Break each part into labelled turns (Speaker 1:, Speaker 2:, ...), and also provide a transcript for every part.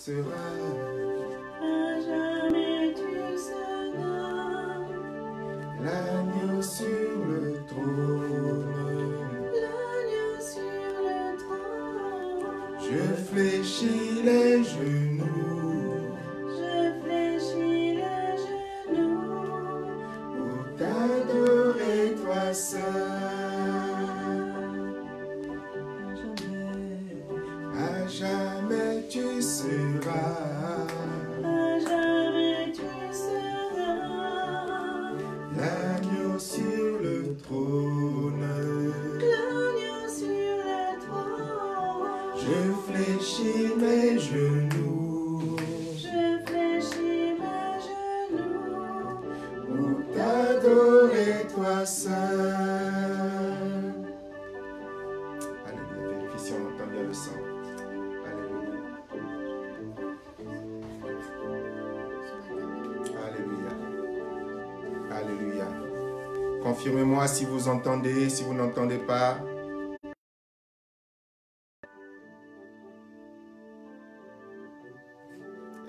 Speaker 1: seras.
Speaker 2: À jamais tu seras.
Speaker 1: L'agneau sur le trône.
Speaker 2: L'agneau sur le trône.
Speaker 1: Je fléchis les genoux
Speaker 2: Je fléchis les genoux.
Speaker 1: pour t'adorer toi seul. À jamais tu seras.
Speaker 2: À jamais tu seras.
Speaker 1: L'agneau sur le trône.
Speaker 2: L'agneau sur le trône.
Speaker 1: Je fléchis mes genoux
Speaker 2: Je fléchis mes genoux.
Speaker 1: pour t'adorer toi seul. Alléluia. Vérifie si on entend bien le son. Alléluia. Alléluia. Alléluia. Confirmez-moi si vous entendez, si vous n'entendez pas.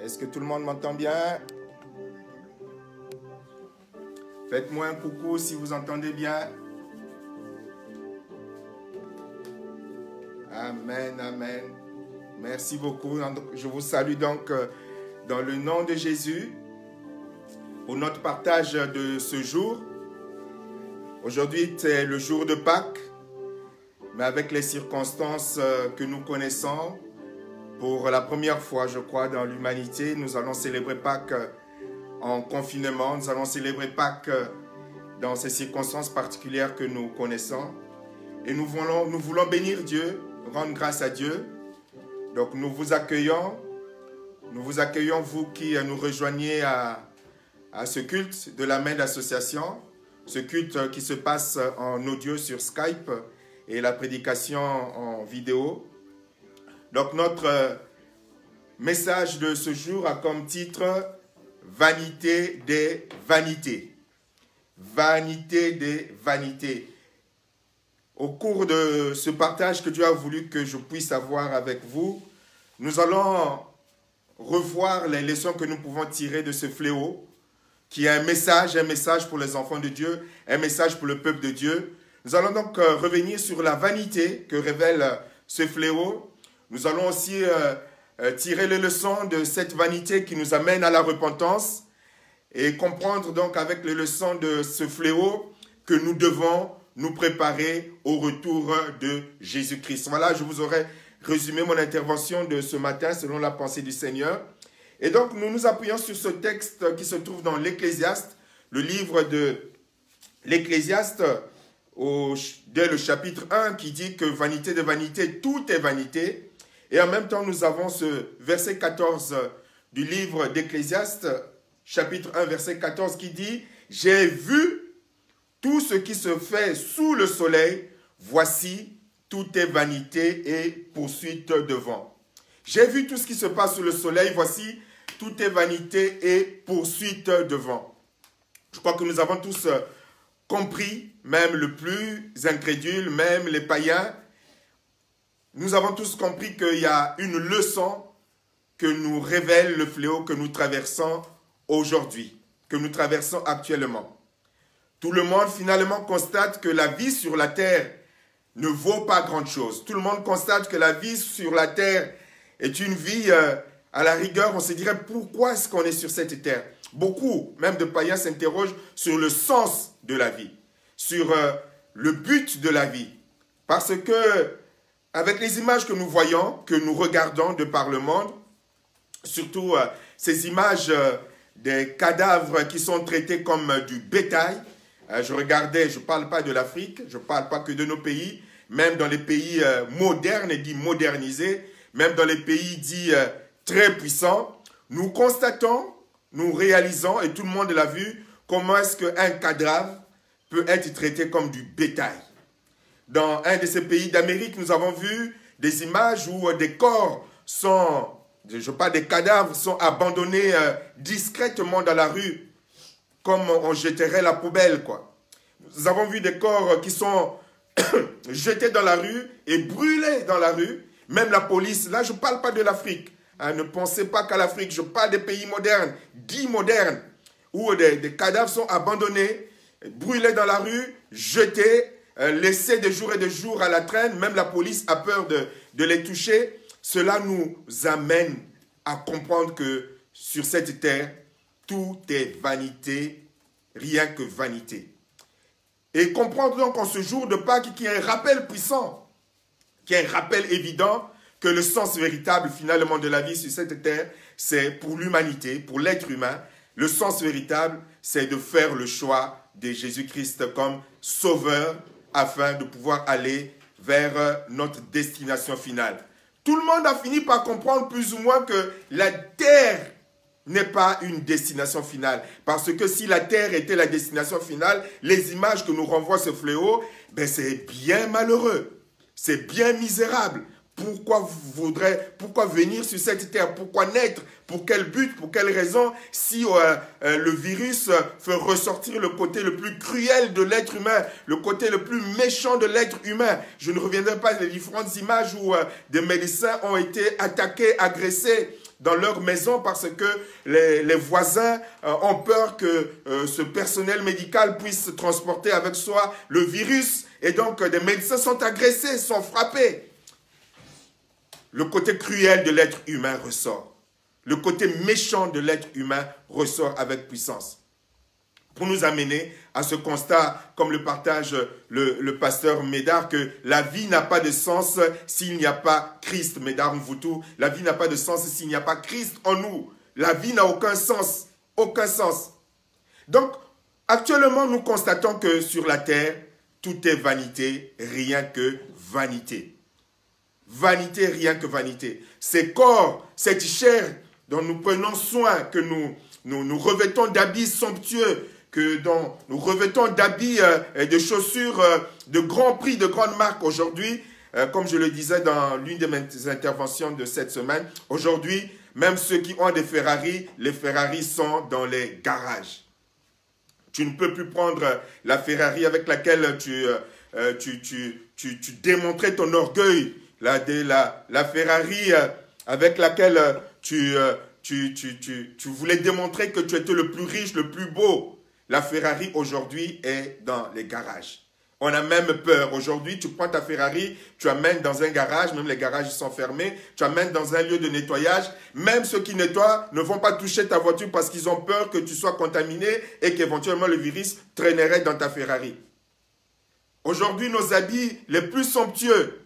Speaker 1: Est-ce que tout le monde m'entend bien? Faites-moi un coucou si vous entendez bien. Amen, amen. Merci beaucoup. Je vous salue donc dans le nom de Jésus pour notre partage de ce jour. Aujourd'hui, c'est le jour de Pâques, mais avec les circonstances que nous connaissons, pour la première fois, je crois, dans l'humanité, nous allons célébrer Pâques en confinement. Nous allons célébrer Pâques dans ces circonstances particulières que nous connaissons. Et nous voulons bénir Dieu, rendre grâce à Dieu. Donc nous vous accueillons, vous qui nous rejoignez à ce culte de la main d'association, ce culte qui se passe en audio sur Skype et la prédication en vidéo. Donc notre message de ce jour a comme titre « Vanité des vanités ». Vanité des vanités. Au cours de ce partage que Dieu a voulu que je puisse avoir avec vous, nous allons revoir les leçons que nous pouvons tirer de ce fléau, qui est un message pour les enfants de Dieu, un message pour le peuple de Dieu. Nous allons donc revenir sur la vanité que révèle ce fléau. Nous allons aussi tirer les leçons de cette vanité qui nous amène à la repentance et comprendre donc avec les leçons de ce fléau que nous devons nous préparer au retour de Jésus-Christ. Voilà, je vous aurais résumé mon intervention de ce matin selon la pensée du Seigneur. Et donc, nous nous appuyons sur ce texte qui se trouve dans l'Ecclésiaste, le livre de l'Ecclésiaste, dès le chapitre 1, qui dit que vanité de vanité, tout est vanité. Et en même temps, nous avons ce verset 14 du livre d'Ecclésiaste, chapitre 1, verset 14, qui dit « J'ai vu tout ce qui se fait sous le soleil, voici, tout est vanité et poursuite de vent. » J'ai vu tout ce qui se passe sous le soleil, voici, tout est vanité et poursuite de vent. Je crois que nous avons tous compris, même le plus incrédule, même les païens, nous avons tous compris qu'il y a une leçon que nous révèle le fléau que nous traversons aujourd'hui, que nous traversons actuellement. Tout le monde finalement constate que la vie sur la terre ne vaut pas grand-chose. Tout le monde constate que la vie sur la terre est une vie, à la rigueur, on se dirait pourquoi est-ce qu'on est sur cette terre? Beaucoup, même de païens, s'interrogent sur le sens de la vie, sur le but de la vie. Parce que, avec les images que nous voyons, que nous regardons de par le monde, surtout ces images des cadavres qui sont traités comme du bétail, je regardais, je ne parle pas de l'Afrique, je ne parle pas que de nos pays, même dans les pays modernes et dits modernisés, même dans les pays dits très puissants, nous constatons, nous réalisons, et tout le monde l'a vu, comment est-ce qu'un cadavre peut être traité comme du bétail. Dans un de ces pays d'Amérique, nous avons vu des images où des corps sont, je parle des cadavres, sont abandonnés discrètement dans la rue, comme on jetterait la poubelle, quoi. Nous avons vu des corps qui sont jetés dans la rue et brûlés dans la rue. Même la police, là je ne parle pas de l'Afrique. Hein, ne pensez pas qu'à l'Afrique, je parle des pays modernes, dits modernes, où des cadavres sont abandonnés, brûlés dans la rue, jetés, laissés de jour et de jour à la traîne. Même la police a peur de les toucher. Cela nous amène à comprendre que sur cette terre, tout est vanité, rien que vanité. Et comprendre donc en ce jour de Pâques qu'il y a un rappel puissant, qu'il y a un rappel évident que le sens véritable finalement de la vie sur cette terre, c'est pour l'humanité, pour l'être humain, le sens véritable, c'est de faire le choix de Jésus-Christ comme sauveur afin de pouvoir aller vers notre destination finale. Tout le monde a fini par comprendre plus ou moins que la terre n'est pas une destination finale. Parce que si la terre était la destination finale, les images que nous renvoie ce fléau, ben c'est bien malheureux, c'est bien misérable. Pourquoi venir sur cette terre? Pourquoi naître? Pour quel but? Pour quelle raison? Si le virus fait ressortir le côté le plus cruel de l'être humain, le côté le plus méchant de l'être humain. Je ne reviendrai pas sur les différentes images où des médecins ont été attaqués, agressés dans leur maison parce que les voisins ont peur que ce personnel médical puisse transporter avec soi le virus. Et donc des médecins sont agressés, sont frappés. Le côté cruel de l'être humain ressort. Le côté méchant de l'être humain ressort avec puissance. Pour nous amener à ce constat, comme le partage le pasteur Médard, que la vie n'a pas de sens s'il n'y a pas Christ. Médard Mvoutou, la vie n'a pas de sens s'il n'y a pas Christ en nous. La vie n'a aucun sens. Aucun sens. Donc, actuellement, nous constatons que sur la terre, tout est vanité, rien que vanité. Vanité, rien que vanité. Ces corps, cette chair dont nous prenons soin, que nous revêtons d'habits somptueux, dont nous revêtons d'habits et de chaussures de grand prix, de grande marque aujourd'hui, comme je le disais dans l'une de mes interventions de cette semaine, aujourd'hui, même ceux qui ont des Ferrari, les Ferrari sont dans les garages. Tu ne peux plus prendre la Ferrari avec laquelle tu démontrais ton orgueil, la Ferrari avec laquelle tu voulais démontrer que tu étais le plus riche, le plus beau. La Ferrari aujourd'hui est dans les garages. On a même peur. Aujourd'hui, tu prends ta Ferrari, tu amènes dans un garage, même les garages sont fermés, tu amènes dans un lieu de nettoyage. Même ceux qui nettoient ne vont pas toucher ta voiture parce qu'ils ont peur que tu sois contaminé et qu'éventuellement le virus traînerait dans ta Ferrari. Aujourd'hui, nos habits les plus somptueux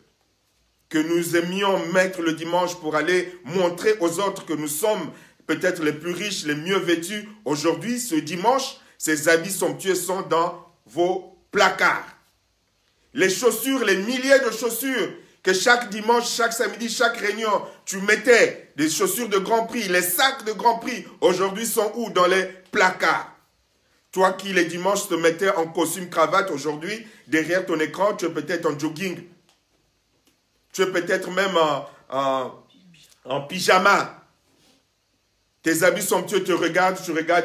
Speaker 1: que nous aimions mettre le dimanche pour aller montrer aux autres que nous sommes peut-être les plus riches, les mieux vêtus. Aujourd'hui, ce dimanche, ces habits somptueux sont dans vos placards. Les chaussures, les milliers de chaussures que chaque dimanche, chaque samedi, chaque réunion, tu mettais, des chaussures de grand prix, les sacs de grand prix, aujourd'hui sont où? Dans les placards. Toi qui les dimanches te mettais en costume cravate, aujourd'hui, derrière ton écran, tu es peut-être en jogging. Tu es peut-être même en pyjama. Tes habits somptueux, tu regardes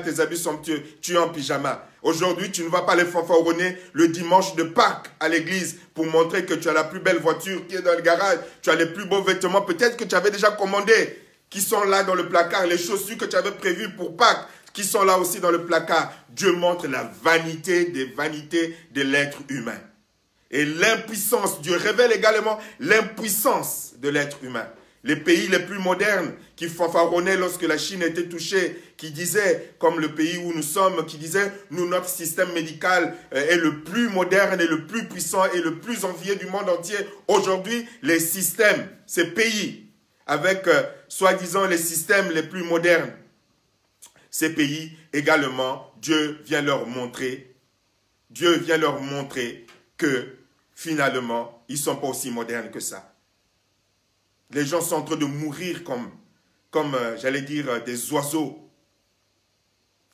Speaker 1: tes habits somptueux, tu es en pyjama. Aujourd'hui, tu ne vas pas les fanfaronner le dimanche de Pâques à l'église pour montrer que tu as la plus belle voiture qui est dans le garage, tu as les plus beaux vêtements, peut-être que tu avais déjà commandé, qui sont là dans le placard, les chaussures que tu avais prévues pour Pâques, qui sont là aussi dans le placard. Dieu montre la vanité des vanités de l'être humain. Et l'impuissance, Dieu révèle également l'impuissance de l'être humain. Les pays les plus modernes qui fanfaronnaient lorsque la Chine était touchée, qui disaient, comme le pays où nous sommes, qui disaient, nous, notre système médical est le plus moderne et le plus puissant et le plus envié du monde entier. Aujourd'hui, les systèmes, ces pays, avec soi-disant les systèmes les plus modernes, ces pays également, Dieu vient leur montrer que finalement, ils ne sont pas aussi modernes que ça. Les gens sont en train de mourir comme j'allais dire, des oiseaux.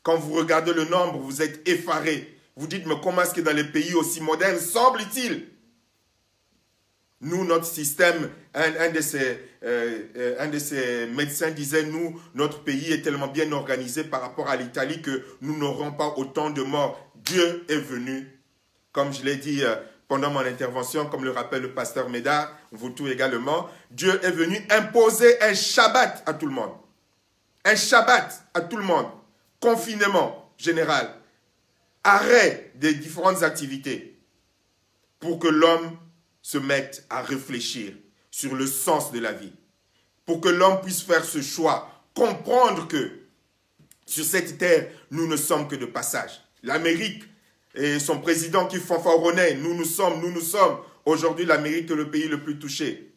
Speaker 1: Quand vous regardez le nombre, vous êtes effarés. Vous dites, mais comment est-ce que dans les pays aussi modernes, semble-t-il? Nous, notre système, un de ces médecins disait, nous, notre pays est tellement bien organisé par rapport à l'Italie que nous n'aurons pas autant de morts. Dieu est venu, comme je l'ai dit pendant mon intervention, comme le rappelle le pasteur Médard, vous tous également, Dieu est venu imposer un Shabbat à tout le monde. Un Shabbat à tout le monde. Confinement général. Arrêt des différentes activités pour que l'homme se mette à réfléchir sur le sens de la vie. Pour que l'homme puisse faire ce choix, comprendre que sur cette terre, nous ne sommes que de passage. L'Amérique et son président qui fanfaronnait, nous sommes. Aujourd'hui, l'Amérique est le pays le plus touché.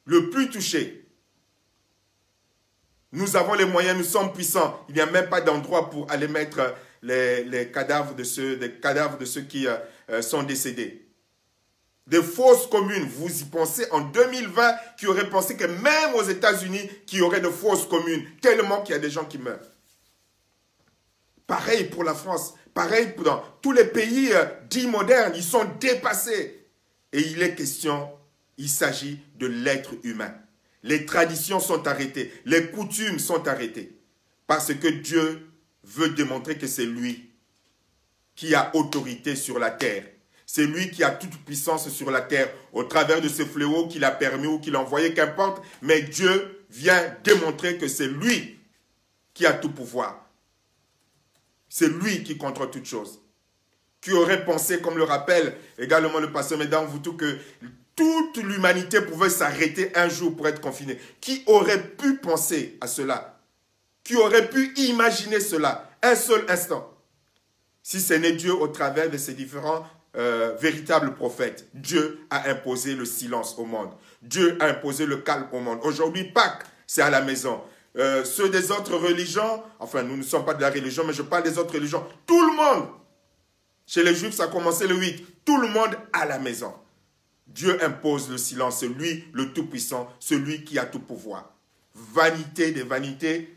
Speaker 1: Le plus touché. Nous avons les moyens, nous sommes puissants. Il n'y a même pas d'endroit pour aller mettre les cadavres de ceux qui sont décédés. Des fosses communes, vous y pensez en 2020, qui auraient pensé que même aux États-Unis, qu'il y aurait de fosses communes, tellement qu'il y a des gens qui meurent. Pareil pour la France, pareil dans tous les pays dits modernes, ils sont dépassés. Et il est question, il s'agit de l'être humain. Les traditions sont arrêtées, les coutumes sont arrêtées. Parce que Dieu veut démontrer que c'est lui qui a autorité sur la terre. C'est lui qui a toute puissance sur la terre au travers de ce fléau qu'il a permis ou qu'il a envoyé, qu'importe. Mais Dieu vient démontrer que c'est lui qui a tout pouvoir. C'est lui qui contrôle toutes choses. Qui aurait pensé, comme le rappelle également le pasteur Mesdames, vous tous, que toute l'humanité pouvait s'arrêter un jour pour être confinée. Qui aurait pu penser à cela? Qui aurait pu imaginer cela? Un seul instant. Si ce n'est Dieu au travers de ces différents véritables prophètes. Dieu a imposé le silence au monde. Dieu a imposé le calme au monde. Aujourd'hui, Pâques, c'est à la maison. Ceux des autres religions, enfin nous ne sommes pas de la religion, mais je parle des autres religions. Tout le monde, chez les Juifs, ça a commencé le 8. Tout le monde à la maison. Dieu impose le silence, c'est lui le Tout-Puissant, celui qui a tout pouvoir. Vanité des vanités,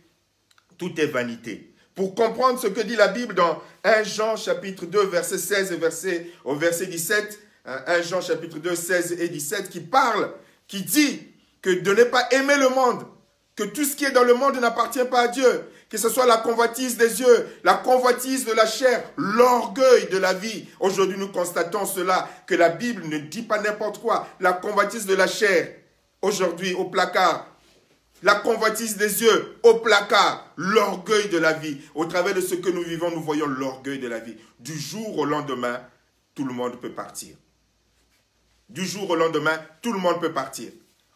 Speaker 1: tout est vanité. Pour comprendre ce que dit la Bible dans 1 Jean chapitre 2, verset 16 et au verset 17, 1 Jean chapitre 2, 16 et 17, qui dit que de ne pas aimer le monde, que tout ce qui est dans le monde n'appartient pas à Dieu, que ce soit la convoitise des yeux, la convoitise de la chair, l'orgueil de la vie. Aujourd'hui, nous constatons cela, que la Bible ne dit pas n'importe quoi. La convoitise de la chair, aujourd'hui, au placard. La convoitise des yeux, au placard. L'orgueil de la vie. Au travers de ce que nous vivons, nous voyons l'orgueil de la vie. Du jour au lendemain, tout le monde peut partir. Du jour au lendemain, tout le monde peut partir.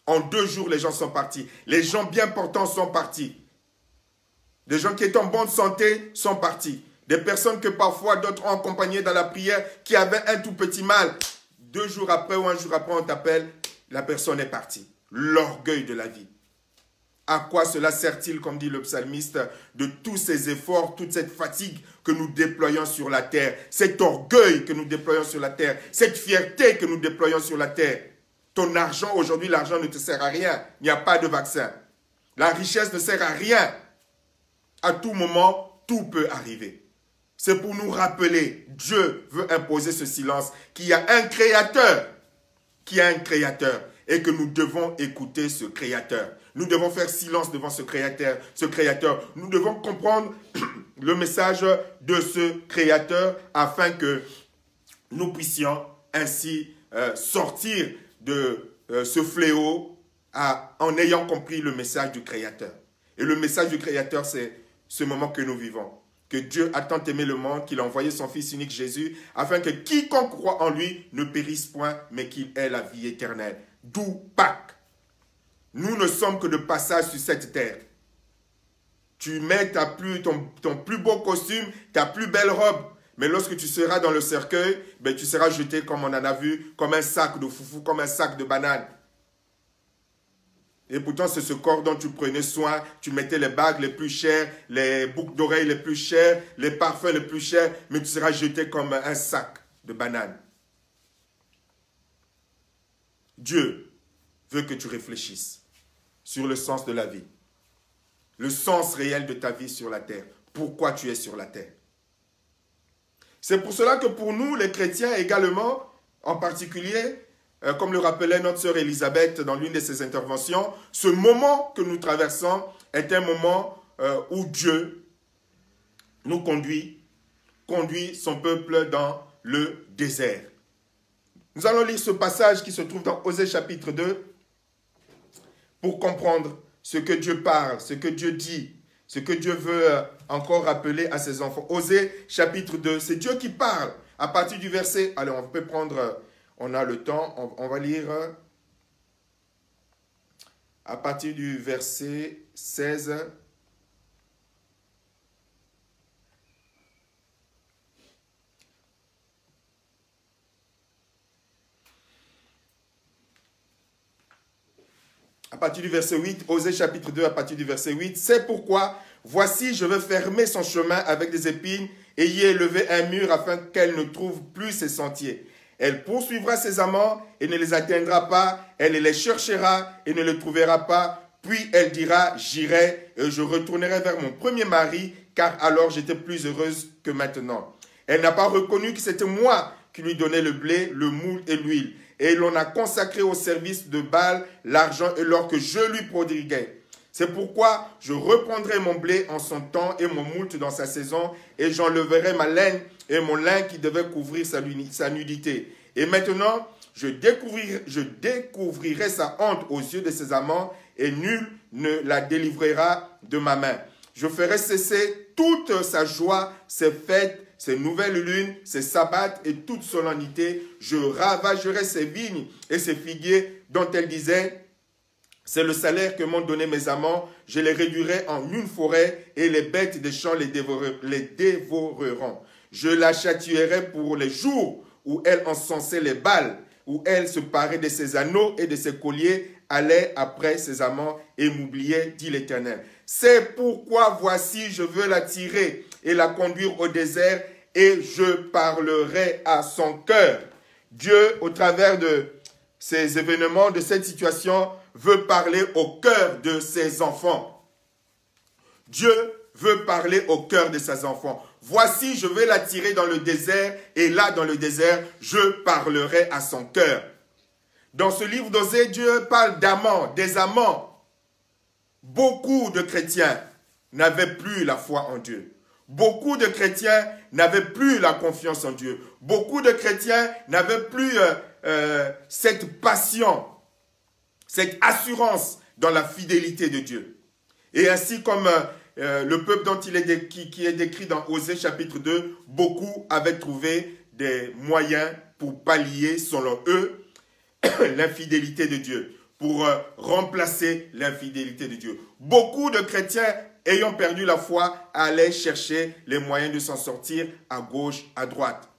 Speaker 1: En 2 jours, les gens sont partis. Les gens bien portants sont partis. Des gens qui étaient en bonne santé sont partis. Des personnes que parfois d'autres ont accompagnées dans la prière, qui avaient un tout petit mal. 2 jours après ou 1 jour après, on t'appelle, la personne est partie. L'orgueil de la vie. À quoi cela sert-il, comme dit le psalmiste, de tous ces efforts, toute cette fatigue que nous déployons sur la terre, cet orgueil que nous déployons sur la terre, cette fierté que nous déployons sur la terre. Ton argent, aujourd'hui, l'argent ne te sert à rien. Il n'y a pas de vaccin. La richesse ne sert à rien. À tout moment, tout peut arriver. C'est pour nous rappeler, Dieu veut imposer ce silence, qu'il y a un créateur, et que nous devons écouter ce créateur. Nous devons faire silence devant ce créateur. Nous devons comprendre le message de ce créateur afin que nous puissions ainsi sortir de ce fléau en ayant compris le message du créateur. Et le message du créateur, c'est ce moment que nous vivons. Que Dieu a tant aimé le monde qu'il a envoyé son Fils unique Jésus afin que quiconque croit en lui ne périsse point, mais qu'il ait la vie éternelle. D'où Pâques. Nous ne sommes que de passage sur cette terre. Tu mets ton plus beau costume, ta plus belle robe. Mais lorsque tu seras dans le cercueil, ben, tu seras jeté, comme on en a vu, comme un sac de foufou, comme un sac de bananes. Et pourtant, c'est ce corps dont tu prenais soin. Tu mettais les bagues les plus chères, les boucles d'oreilles les plus chères, les parfums les plus chers, mais tu seras jeté comme un sac de bananes. Dieu veut que tu réfléchisses sur le sens de la vie. Le sens réel de ta vie sur la terre. Pourquoi tu es sur la terre. C'est pour cela que pour nous, les chrétiens également, en particulier, comme le rappelait notre sœur Elisabeth dans l'une de ses interventions, ce moment que nous traversons est un moment où Dieu nous conduit son peuple dans le désert. Nous allons lire ce passage qui se trouve dans Osée chapitre 2 pour comprendre ce que Dieu parle, ce que Dieu dit, ce que Dieu veut encore rappeler à ses enfants. Osée chapitre 2, c'est Dieu qui parle à partir du verset. Allez, on peut prendre, on a le temps, on va lire à partir du verset 16. À partir du verset 8, Osée chapitre 2, à partir du verset 8, c'est pourquoi, voici, je veux fermer son chemin avec des épines et y élever un mur afin qu'elle ne trouve plus ses sentiers. Elle poursuivra ses amants et ne les atteindra pas, elle les cherchera et ne les trouvera pas, puis elle dira, j'irai et je retournerai vers mon premier mari, car alors j'étais plus heureuse que maintenant. Elle n'a pas reconnu que c'était moi qui lui donnais le blé, le moule et l'huile. Et l'on a consacré au service de Baal l'argent et l'or que je lui prodiguais. C'est pourquoi je reprendrai mon blé en son temps et mon moult dans sa saison, et j'enlèverai ma laine et mon lin qui devait couvrir sa nudité. Et maintenant, je découvrirai sa honte aux yeux de ses amants, et nul ne la délivrera de ma main. Je ferai cesser toute sa joie, ses fêtes, ses nouvelles lunes, ses sabbats et toute solennité. Je ravagerai ses vignes et ses figuiers dont elle disait, c'est le salaire que m'ont donné mes amants. Je les réduirai en une forêt et les bêtes des champs les dévoreront. Je la châtierai pour les jours où elle encensait les Baals, où elle se parait de ses anneaux et de ses colliers, allait après ses amants et m'oubliait, dit l'Éternel. C'est pourquoi voici, je veux la tirer et la conduire au désert et je parlerai à son cœur. Dieu, au travers de ces événements, de cette situation, veut parler au cœur de ses enfants. Dieu veut parler au cœur de ses enfants. Voici, je vais la tirer dans le désert et là, dans le désert, je parlerai à son cœur. Dans ce livre d'Osée, Dieu parle d'amants, des amants. Beaucoup de chrétiens n'avaient plus la foi en Dieu. Beaucoup de chrétiens n'avaient plus la confiance en Dieu. Beaucoup de chrétiens n'avaient plus cette passion, cette assurance dans la fidélité de Dieu. Et ainsi comme le peuple dont qui est décrit dans Osée chapitre 2, beaucoup avaient trouvé des moyens pour pallier, selon eux, l'infidélité de Dieu, pour remplacer l'infidélité de Dieu. Beaucoup de chrétiens ayant perdu la foi allaient chercher les moyens de s'en sortir à gauche, à droite.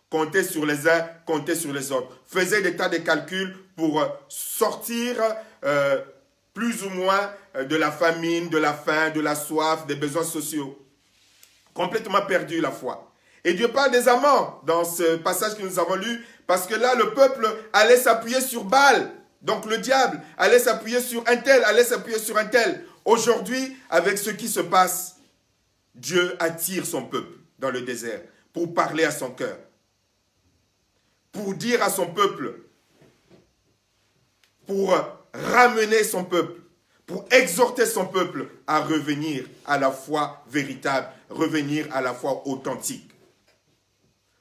Speaker 1: Comptaient sur les uns, comptaient sur les autres. Faisaient des tas de calculs pour sortir plus ou moins de la famine, de la faim, de la soif, des besoins sociaux. Complètement perdu la foi. Et Dieu parle des amants dans ce passage que nous avons lu, parce que là, le peuple allait s'appuyer sur Baal. Donc le diable allait s'appuyer sur un tel, allait s'appuyer sur un tel. Aujourd'hui, avec ce qui se passe, Dieu attire son peuple dans le désert pour parler à son cœur. Pour dire à son peuple, pour ramener son peuple, pour exhorter son peuple à revenir à la foi véritable, revenir à la foi authentique.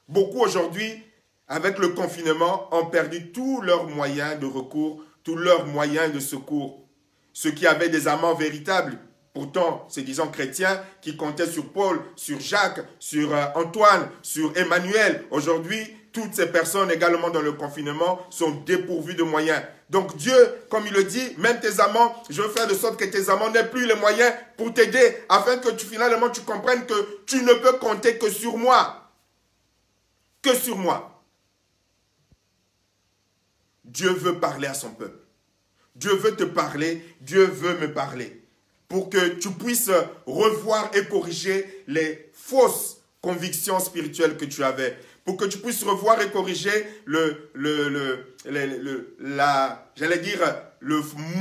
Speaker 1: Beaucoup aujourd'hui, avec le confinement, ont perdu tous leurs moyens de recours, tous leurs moyens de secours. Ceux qui avaient des amants véritables, pourtant, ces disant chrétiens, qui comptaient sur Paul, sur Jacques, sur Antoine, sur Emmanuel. Aujourd'hui, toutes ces personnes également dans le confinement sont dépourvues de moyens. Donc Dieu, comme il le dit, même tes amants, je veux faire de sorte que tes amants n'aient plus les moyens pour t'aider, afin que finalement tu comprennes que tu ne peux compter que sur moi. Que sur moi. Dieu veut parler à son peuple. Dieu veut te parler, Dieu veut me parler. Pour que tu puisses revoir et corriger les fausses convictions spirituelles que tu avais. Pour que tu puisses revoir et corriger le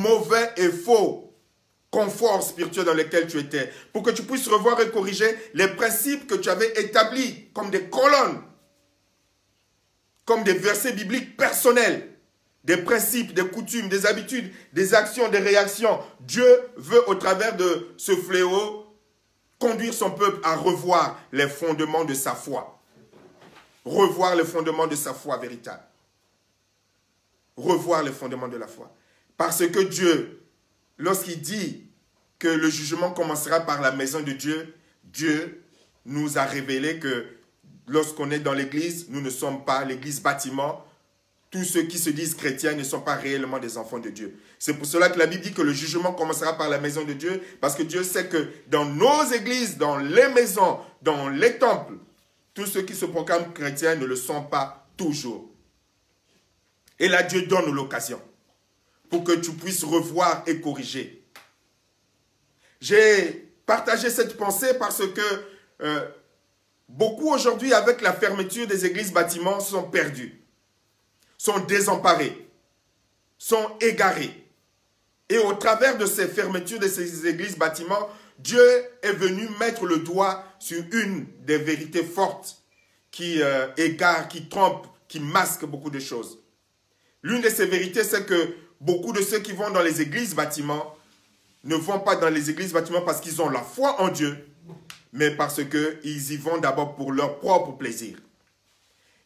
Speaker 1: mauvais et faux confort spirituel dans lequel tu étais. Pour que tu puisses revoir et corriger les principes que tu avais établis comme des colonnes, comme des versets bibliques personnels. Des principes, des coutumes, des habitudes, des actions, des réactions. Dieu veut, au travers de ce fléau, conduire son peuple à revoir les fondements de sa foi. Revoir les fondements de sa foi véritable. revoir les fondements de la foi. Parce que Dieu, lorsqu'il dit que le jugement commencera par la maison de Dieu, Dieu nous a révélé que lorsqu'on est dans l'église, nous ne sommes pas l'église bâtiment. Tous ceux qui se disent chrétiens ne sont pas réellement des enfants de Dieu. C'est pour cela que la Bible dit que le jugement commencera par la maison de Dieu, parce que Dieu sait que dans nos églises, dans les maisons, dans les temples, tous ceux qui se proclament chrétiens ne le sont pas toujours. Et là, Dieu donne l'occasion pour que tu puisses revoir et corriger. J'ai partagé cette pensée parce que beaucoup aujourd'hui, avec la fermeture des églises bâtiments, sont perdus, sont désemparés, sont égarés. Et au travers de ces fermetures de ces églises bâtiments, Dieu est venu mettre le doigt sur une des vérités fortes qui égare, qui trompe, qui masque beaucoup de choses. L'une de ces vérités, c'est que beaucoup de ceux qui vont dans les églises bâtiments ne vont pas dans les églises bâtiments parce qu'ils ont la foi en Dieu, mais parce qu'ils y vont d'abord pour leur propre plaisir.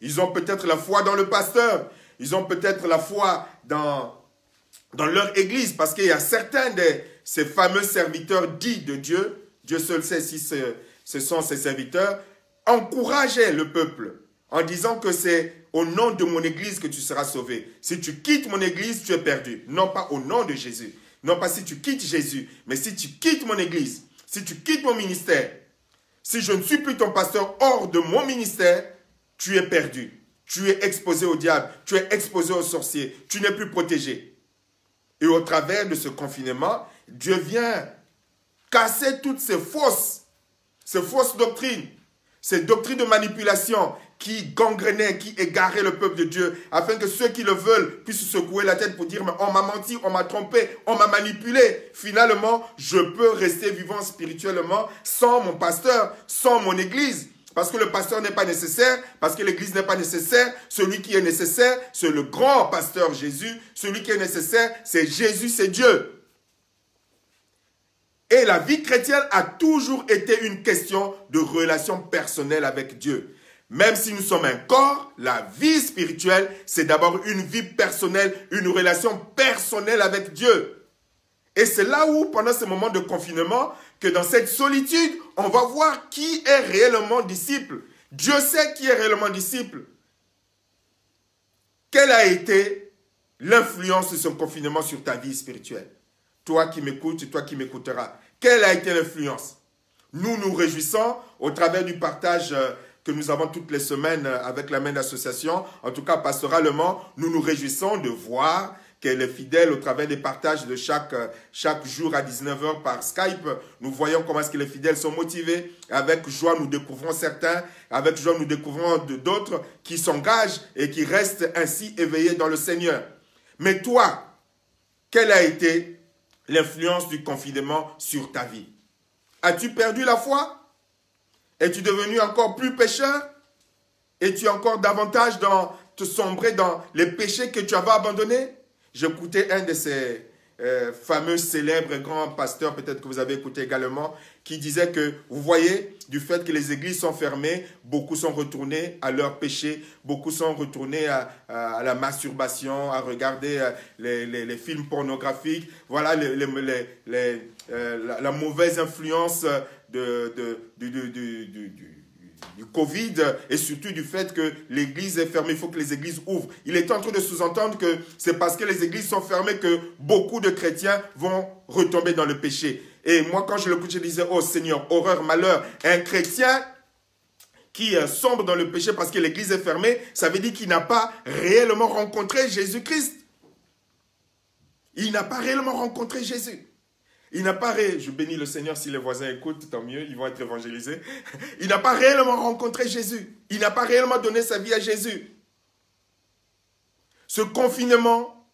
Speaker 1: Ils ont peut-être la foi dans le pasteur, ils ont peut-être la foi dans leur église, parce qu'il y a certains de ces fameux serviteurs dits de Dieu, Dieu seul sait si ce sont ces serviteurs, encourageaient le peuple en disant que c'est au nom de mon église que tu seras sauvé. Si tu quittes mon église, tu es perdu. Non pas au nom de Jésus. Non pas si tu quittes Jésus, mais si tu quittes mon église, si tu quittes mon ministère, si je ne suis plus ton pasteur hors de mon ministère, tu es perdu. Tu es exposé au diable, tu es exposé aux sorciers, tu n'es plus protégé. Et au travers de ce confinement, Dieu vient casser toutes ces fausses doctrines, ces doctrines de manipulation qui gangrenaient, qui égaraient le peuple de Dieu, afin que ceux qui le veulent puissent se secouer la tête pour dire « mais on m'a menti, on m'a trompé, on m'a manipulé. Finalement, je peux rester vivant spirituellement sans mon pasteur, sans mon église. » Parce que le pasteur n'est pas nécessaire, parce que l'église n'est pas nécessaire. Celui qui est nécessaire, c'est le grand pasteur Jésus. Celui qui est nécessaire, c'est Jésus, c'est Dieu. Et la vie chrétienne a toujours été une question de relation personnelle avec Dieu. Même si nous sommes un corps, la vie spirituelle, c'est d'abord une vie personnelle, une relation personnelle avec Dieu. Et c'est là où, pendant ce moment de confinement, que dans cette solitude, on va voir qui est réellement disciple. Dieu sait qui est réellement disciple. Quelle a été l'influence de ce confinement sur ta vie spirituelle? Toi qui m'écoutes, toi qui m'écouteras. Quelle a été l'influence? Nous nous réjouissons au travers du partage que nous avons toutes les semaines avec la main d'association. En tout cas, pastoralement, nous nous réjouissons de voir que les fidèles, au travers des partages de chaque jour à 19 h par Skype, nous voyons comment est-ce que les fidèles sont motivés. Avec joie, nous découvrons certains. Avec joie, nous découvrons d'autres qui s'engagent et qui restent ainsi éveillés dans le Seigneur. Mais toi, quelle a été l'influence du confinement sur ta vie? As-tu perdu la foi? Es-tu devenu encore plus pécheur? Es-tu encore davantage te sombrer dans les péchés que tu avais abandonnés? J'écoutais un de ces fameux célèbres grands pasteurs, peut-être que vous avez écouté également, qui disait que, vous voyez, du fait que les églises sont fermées, beaucoup sont retournés à leurs péchés, beaucoup sont retournés à la masturbation, à regarder les films pornographiques. Voilà la mauvaise influence du Covid et surtout du fait que l'église est fermée. Il faut que les églises ouvrent. Il est en train de sous-entendre que c'est parce que les églises sont fermées que beaucoup de chrétiens vont retomber dans le péché. Et moi, quand je l'écoute, je disais, oh Seigneur, horreur, malheur. Un chrétien qui sombre dans le péché parce que l'église est fermée, ça veut dire qu'il n'a pas réellement rencontré Jésus-Christ. Il n'a pas réellement rencontré Jésus. Il n'a pas je bénis le Seigneur, si les voisins écoutent, tant mieux, ils vont être évangélisés. Il n'a pas réellement rencontré Jésus. Il n'a pas réellement donné sa vie à Jésus. Ce confinement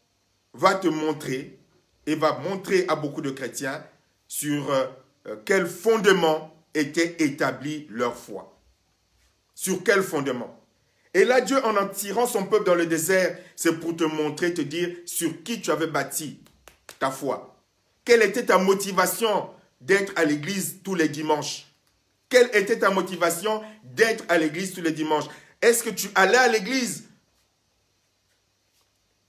Speaker 1: va te montrer et va montrer à beaucoup de chrétiens sur quel fondement était établie leur foi. Sur quel fondement. Et là, Dieu, en tirant son peuple dans le désert, c'est pour te montrer, te dire sur qui tu avais bâti ta foi. Quelle était ta motivation d'être à l'église tous les dimanches? Quelle était ta motivation d'être à l'église tous les dimanches? Est-ce que tu allais à l'église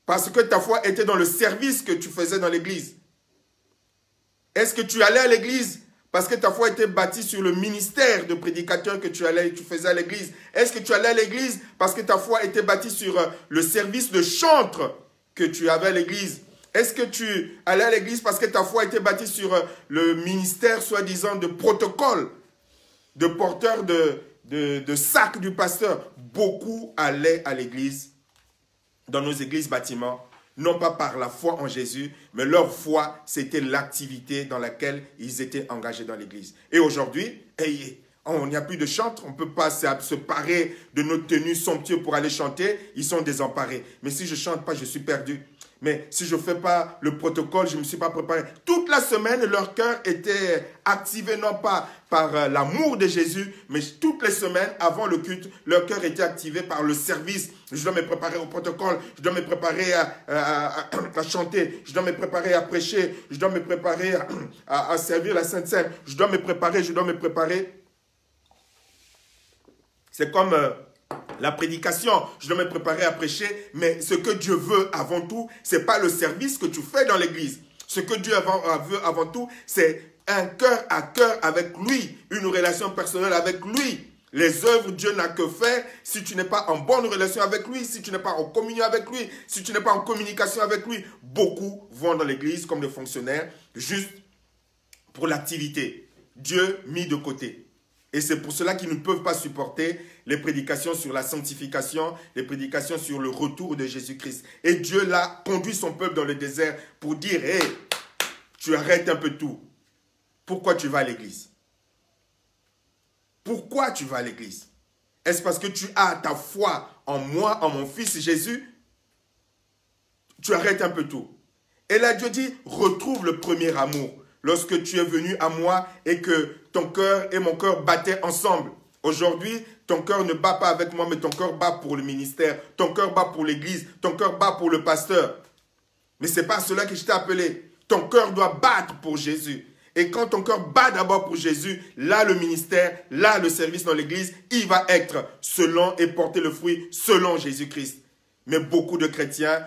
Speaker 1: parce que ta foi était dans le service que tu faisais dans l'église? Est-ce que tu allais à l'église parce que ta foi était bâtie sur le ministère de prédicateur que tu faisais à l'église? Est-ce que tu allais à l'église parce que ta foi était bâtie sur le service de chantre que tu avais à l'église? Est-ce que tu allais à l'église parce que ta foi était bâtie sur le ministère soi-disant de protocole, de porteur de sac du pasteur? Beaucoup allaient à l'église, dans nos églises bâtiments, non pas par la foi en Jésus, mais leur foi, c'était l'activité dans laquelle ils étaient engagés dans l'église. Et aujourd'hui, on n'y a plus de chantres, on ne peut pas se parer de notre tenue somptueuse pour aller chanter, ils sont désemparés. Mais si je ne chante pas, je suis perdu. Mais si je ne fais pas le protocole, je ne me suis pas préparé. Toute la semaine, leur cœur était activé, non pas par l'amour de Jésus, mais toutes les semaines, avant le culte, leur cœur était activé par le service. Je dois me préparer au protocole, je dois me préparer à chanter, je dois me préparer à prêcher, je dois me préparer à servir la Sainte Seine, je dois me préparer. C'est comme la prédication, je dois me préparer à prêcher, mais ce que Dieu veut avant tout, ce n'est pas le service que tu fais dans l'église. Ce que Dieu veut avant tout, c'est un cœur à cœur avec lui, une relation personnelle avec lui. Les œuvres, Dieu n'a que faire si tu n'es pas en bonne relation avec lui, si tu n'es pas en communion avec lui, si tu n'es pas en communication avec lui. Beaucoup vont dans l'église comme des fonctionnaires, juste pour l'activité. Dieu mis de côté. Et c'est pour cela qu'ils ne peuvent pas supporter les prédications sur la sanctification, les prédications sur le retour de Jésus-Christ. Et Dieu l'a conduit son peuple dans le désert pour dire, hey, tu arrêtes un peu tout. Pourquoi tu vas à l'église? Pourquoi tu vas à l'église? Est-ce parce que tu as ta foi en moi, en mon fils Jésus? Tu arrêtes un peu tout. Et là, Dieu dit, retrouve le premier amour. Lorsque tu es venu à moi et que ton cœur et mon cœur battaient ensemble. Aujourd'hui, ton cœur ne bat pas avec moi, mais ton cœur bat pour le ministère. Ton cœur bat pour l'église. Ton cœur bat pour le pasteur. Mais ce n'est pas cela que je t'ai appelé. Ton cœur doit battre pour Jésus. Et quand ton cœur bat d'abord pour Jésus, là le ministère, là le service dans l'église, il va être selon et porter le fruit selon Jésus-Christ. Mais beaucoup de chrétiens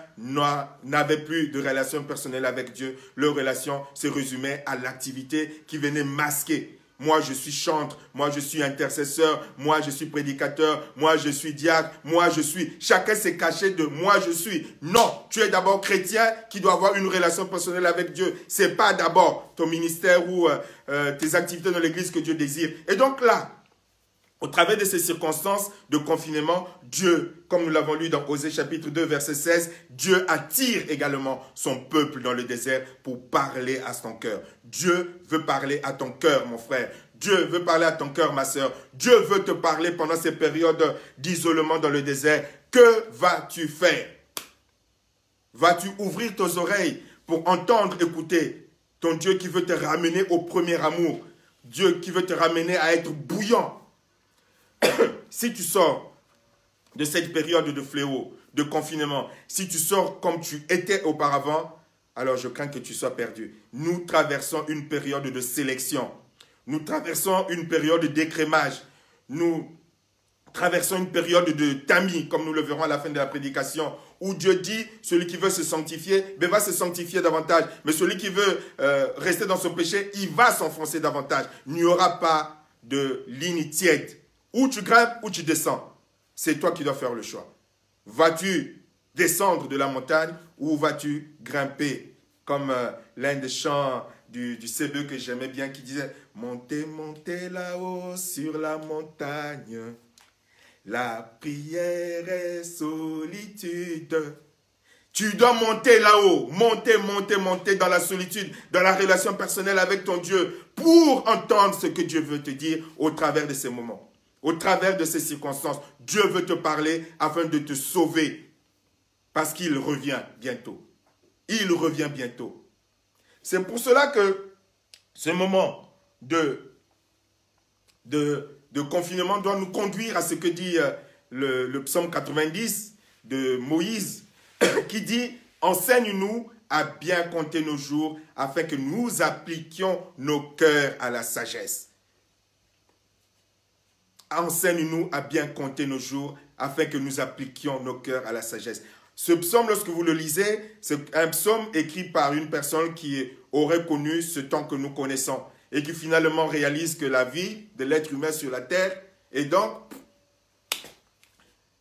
Speaker 1: n'avaient plus de relation personnelle avec Dieu. Leur relation se résumait à l'activité qui venait masquer. Moi, je suis chantre. Moi, je suis intercesseur. Moi, je suis prédicateur. Moi, je suis diacre. Moi, je suis... Chacun s'est caché de moi, je suis. Non, tu es d'abord chrétien qui doit avoir une relation personnelle avec Dieu. Ce n'est pas d'abord ton ministère ou tes activités dans l'église que Dieu désire. Et donc là, au travers de ces circonstances de confinement, Dieu, comme nous l'avons lu dans Osée chapitre 2, verset 16, Dieu attire également son peuple dans le désert pour parler à son cœur. Dieu veut parler à ton cœur, mon frère. Dieu veut parler à ton cœur, ma sœur. Dieu veut te parler pendant ces périodes d'isolement dans le désert. Que vas-tu faire? Vas-tu ouvrir tes oreilles pour entendre, écouter ton Dieu qui veut te ramener au premier amour? Dieu qui veut te ramener à être bouillant. Si tu sors de cette période de fléau, de confinement, si tu sors comme tu étais auparavant, alors je crains que tu sois perdu. Nous traversons une période de sélection. Nous traversons une période d'écrémage. Nous traversons une période de tamis, comme nous le verrons à la fin de la prédication, où Dieu dit, celui qui veut se sanctifier, ben va se sanctifier davantage. Mais celui qui veut rester dans son péché, il va s'enfoncer davantage. Il n'y aura pas de ligne tiède. Ou tu grimpes ou tu descends. C'est toi qui dois faire le choix. Vas-tu descendre de la montagne ou vas-tu grimper? Comme l'un des chants du CBE que j'aimais bien qui disait « Montez, montez là-haut sur la montagne, la prière est solitude. » Tu dois monter là-haut, monter dans la solitude, dans la relation personnelle avec ton Dieu pour entendre ce que Dieu veut te dire au travers de ces moments. Au travers de ces circonstances, Dieu veut te parler afin de te sauver. Parce qu'il revient bientôt. Il revient bientôt. C'est pour cela que ce moment de confinement doit nous conduire à ce que dit le psaume 90 de Moïse, qui dit « Enseigne-nous à bien compter nos jours afin que nous appliquions nos cœurs à la sagesse. » Enseigne-nous à bien compter nos jours afin que nous appliquions nos cœurs à la sagesse. Ce psaume, lorsque vous le lisez, c'est un psaume écrit par une personne qui aurait connu ce temps que nous connaissons et qui finalement réalise que la vie de l'être humain sur la terre, et donc,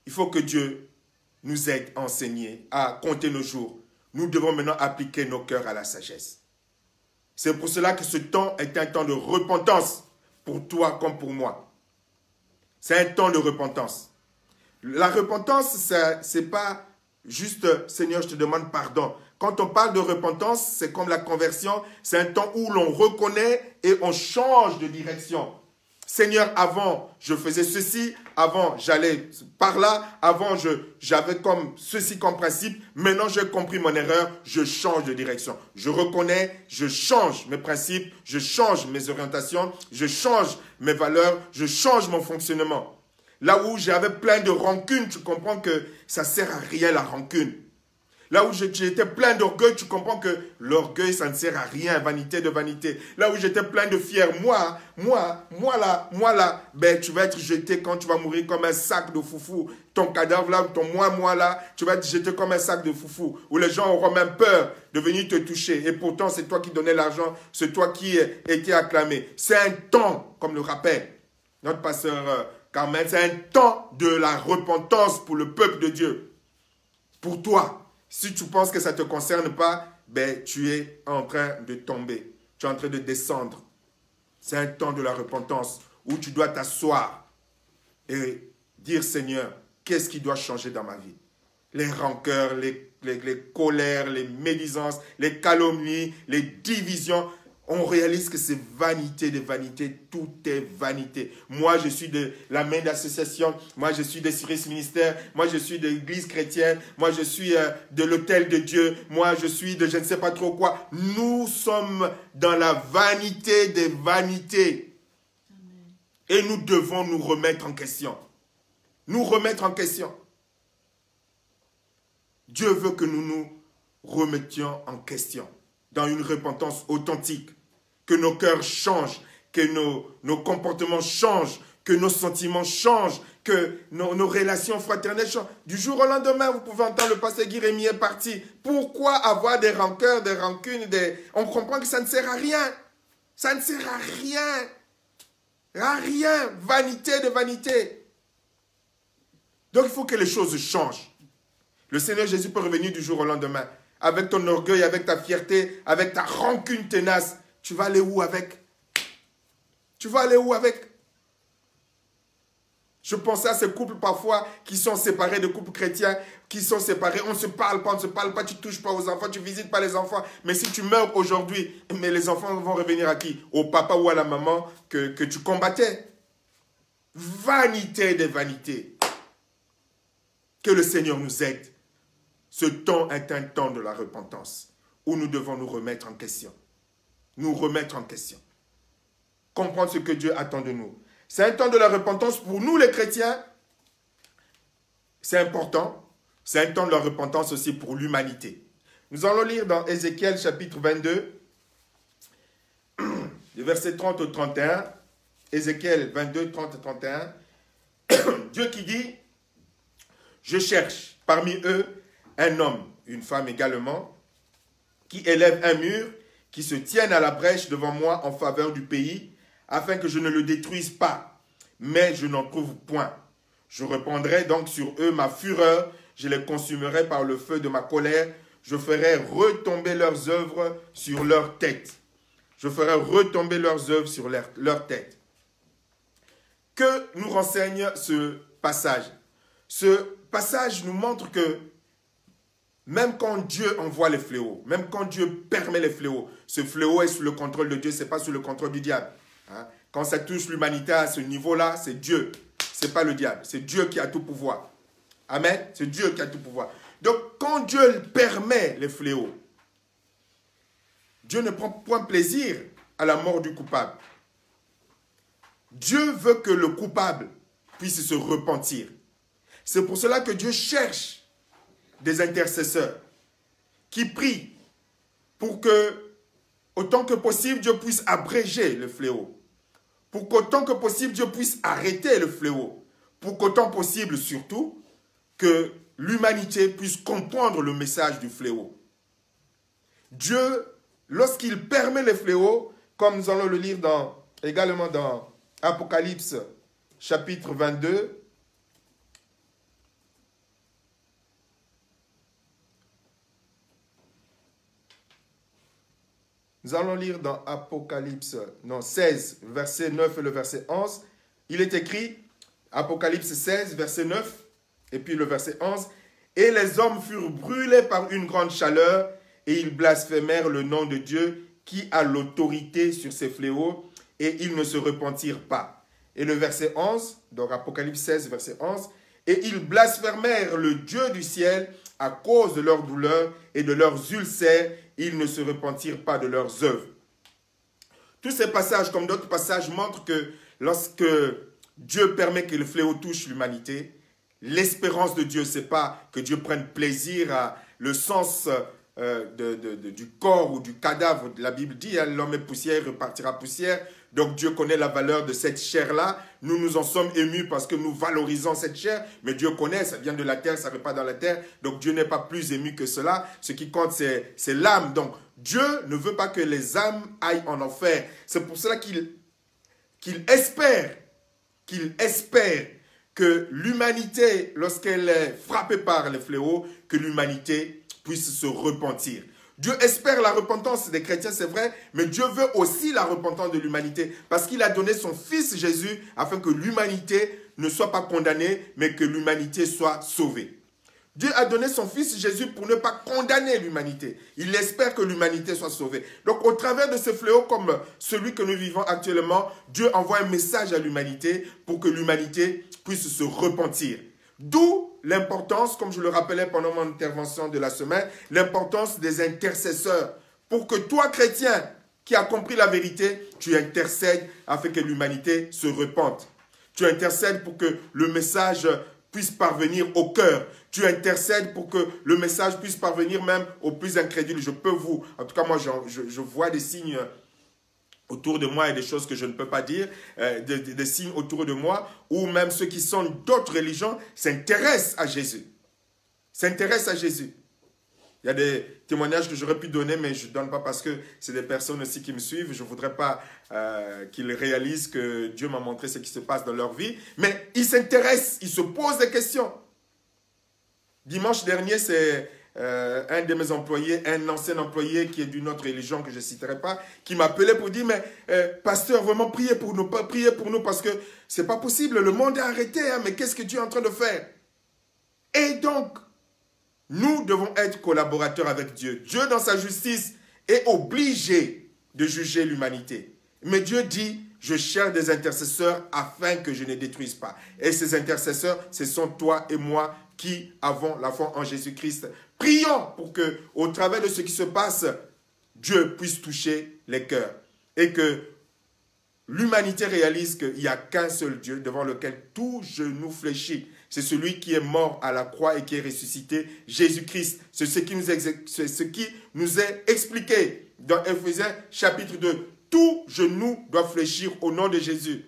Speaker 1: il faut que Dieu nous aide à enseigner, à compter nos jours. Nous devons maintenant appliquer nos cœurs à la sagesse. C'est pour cela que ce temps est un temps de repentance pour toi comme pour moi. C'est un temps de repentance. La repentance, ce n'est pas juste « Seigneur, je te demande pardon ». Quand on parle de repentance, c'est comme la conversion. C'est un temps où l'on reconnaît et on change de direction. Seigneur, avant, je faisais ceci. Avant, j'allais par là. Avant, j'avais comme ceci comme principe. Maintenant, j'ai compris mon erreur. Je change de direction. Je reconnais, je change mes principes. Je change mes orientations. Je change mes valeurs. Je change mon fonctionnement. Là où j'avais plein de rancune, tu comprends que ça ne sert à rien la rancune. Là où j'étais plein d'orgueil, tu comprends que l'orgueil, ça ne sert à rien, vanité de vanité. Là où j'étais plein de fier, moi là, ben tu vas être jeté quand tu vas mourir comme un sac de foufou. Ton cadavre là, ton moi là, tu vas être jeté comme un sac de foufou. Où les gens auront même peur de venir te toucher. Et pourtant, c'est toi qui donnais l'argent, c'est toi qui étais acclamé. C'est un temps, comme le rappelle notre pasteur Carmen, c'est un temps de la repentance pour le peuple de Dieu. Pour toi. Si tu penses que ça ne te concerne pas, ben, tu es en train de tomber. Tu es en train de descendre. C'est un temps de la repentance où tu dois t'asseoir et dire, Seigneur, qu'est-ce qui doit changer dans ma vie? Les rancœurs, les colères, les médisances, les calomnies, les divisions. On réalise que c'est vanité de vanité, tout est vanité. Moi, je suis de la main d'association, moi, je suis de Cyrus Ministère, moi, je suis de l'église chrétienne, moi, je suis de l'hôtel de Dieu, moi, je suis de je ne sais pas trop quoi. Nous sommes dans la vanité des vanités. Amen. Et nous devons nous remettre en question. Nous remettre en question. Dieu veut que nous nous remettions en question dans une repentance authentique. Que nos cœurs changent, que nos comportements changent, que nos sentiments changent, que nos relations fraternelles changent. Du jour au lendemain, vous pouvez entendre le pasteur Guy Rémy est parti. Pourquoi avoir des rancœurs, des rancunes, On comprend que ça ne sert à rien. Ça ne sert à rien. À rien. Vanité de vanité. Donc il faut que les choses changent. Le Seigneur Jésus peut revenir du jour au lendemain. Avec ton orgueil, avec ta fierté, avec ta rancune tenace. Tu vas aller où avec? Tu vas aller où avec? Je pense à ces couples parfois qui sont séparés, de couples chrétiens qui sont séparés. On ne se parle pas, tu ne touches pas aux enfants, tu ne visites pas les enfants. Mais si tu meurs aujourd'hui, mais les enfants vont revenir à qui? Au papa ou à la maman que tu combattais. Vanité des vanités. Que le Seigneur nous aide. Ce temps est un temps de la repentance où nous devons nous remettre en question. Nous remettre en question. Comprendre ce que Dieu attend de nous. C'est un temps de la repentance pour nous les chrétiens. C'est important. C'est un temps de la repentance aussi pour l'humanité. Nous allons lire dans Ézéchiel chapitre 22, du verset 30 au 31. Ézéchiel 22, 30 et 31. Dieu qui dit, je cherche parmi eux un homme, une femme également, qui élève un mur, qui se tiennent à la brèche devant moi en faveur du pays, afin que je ne le détruise pas, mais je n'en trouve point. Je reprendrai donc sur eux ma fureur, je les consumerai par le feu de ma colère, je ferai retomber leurs œuvres sur leur tête. Je ferai retomber leurs œuvres sur leur tête. Que nous renseigne ce passage? Ce passage nous montre que même quand Dieu envoie les fléaux, même quand Dieu permet les fléaux, ce fléau est sous le contrôle de Dieu, ce n'est pas sous le contrôle du diable. Hein? Quand ça touche l'humanité à ce niveau-là, c'est Dieu. Ce n'est pas le diable. C'est Dieu qui a tout pouvoir. Amen. C'est Dieu qui a tout pouvoir. Donc, quand Dieu permet les fléaux, Dieu ne prend point plaisir à la mort du coupable. Dieu veut que le coupable puisse se repentir. C'est pour cela que Dieu cherche des intercesseurs qui prient pour que, autant que possible, Dieu puisse abréger le fléau. Pour qu'autant que possible, Dieu puisse arrêter le fléau. Pour qu'autant possible, surtout, que l'humanité puisse comprendre le message du fléau. Dieu, lorsqu'il permet les fléaux, comme nous allons le lire également dans Apocalypse chapitre 22, nous allons lire dans Apocalypse 16, verset 9 et le verset 11. Il est écrit, Apocalypse 16, verset 9, et puis le verset 11. « Et les hommes furent brûlés par une grande chaleur, et ils blasphémèrent le nom de Dieu qui a l'autorité sur ces fléaux, et ils ne se repentirent pas. » Et le verset 11, donc Apocalypse 16, verset 11. « Et ils blasphémèrent le Dieu du ciel à cause de leurs douleurs et de leurs ulcères, ils ne se repentirent pas de leurs œuvres. » Tous ces passages, comme d'autres passages, montrent que lorsque Dieu permet que le fléau touche l'humanité, l'espérance de Dieu, ce n'est pas que Dieu prenne plaisir à le sens du corps ou du cadavre. La Bible dit, hein, l'homme est poussière, il repartira poussière. Donc Dieu connaît la valeur de cette chair-là. Nous nous en sommes émus parce que nous valorisons cette chair. Mais Dieu connaît, ça vient de la terre, ça ne va pas dans la terre. Donc Dieu n'est pas plus ému que cela. Ce qui compte, c'est l'âme. Donc Dieu ne veut pas que les âmes aillent en enfer. C'est pour cela qu'il espère que l'humanité, lorsqu'elle est frappée par les fléaux, que l'humanité puisse se repentir. Dieu espère la repentance des chrétiens, c'est vrai, mais Dieu veut aussi la repentance de l'humanité parce qu'il a donné son Fils Jésus afin que l'humanité ne soit pas condamnée, mais que l'humanité soit sauvée. Dieu a donné son Fils Jésus pour ne pas condamner l'humanité. Il espère que l'humanité soit sauvée. Donc, au travers de ce fléau comme celui que nous vivons actuellement, Dieu envoie un message à l'humanité pour que l'humanité puisse se repentir. D'où l'importance, comme je le rappelais pendant mon intervention de la semaine, l'importance des intercesseurs. Pour que toi, chrétien, qui as compris la vérité, tu intercèdes afin que l'humanité se repente. Tu intercèdes pour que le message puisse parvenir au cœur. Tu intercèdes pour que le message puisse parvenir même aux plus incrédules. En tout cas, moi, je vois des signes autour de moi et des choses que je ne peux pas dire, des signes autour de moi, où même ceux qui sont d'autres religions s'intéressent à Jésus. S'intéressent à Jésus. Il y a des témoignages que j'aurais pu donner, mais je ne donne pas parce que c'est des personnes aussi qui me suivent. Je ne voudrais pas qu'ils réalisent que Dieu m'a montré ce qui se passe dans leur vie. Mais ils s'intéressent, ils se posent des questions. Dimanche dernier, c'est un de mes employés, un ancien employé qui est d'une autre religion que je ne citerai pas, qui m'appelait pour dire, mais pasteur, vraiment priez pour nous parce que ce n'est pas possible, le monde est arrêté, hein, mais qu'est-ce que Dieu est en train de faire? Et donc, nous devons être collaborateurs avec Dieu. Dieu, dans sa justice, est obligé de juger l'humanité. Mais Dieu dit, je cherche des intercesseurs afin que je ne détruise pas. Et ces intercesseurs, ce sont toi et moi qui avons la foi en Jésus-Christ. Prions pour que, au travers de ce qui se passe, Dieu puisse toucher les cœurs. Et que l'humanité réalise qu'il n'y a qu'un seul Dieu devant lequel tout genou fléchit. C'est celui qui est mort à la croix et qui est ressuscité, Jésus-Christ. C'est ce qui nous est expliqué dans Éphésiens chapitre 2. Tout genou doit fléchir au nom de Jésus.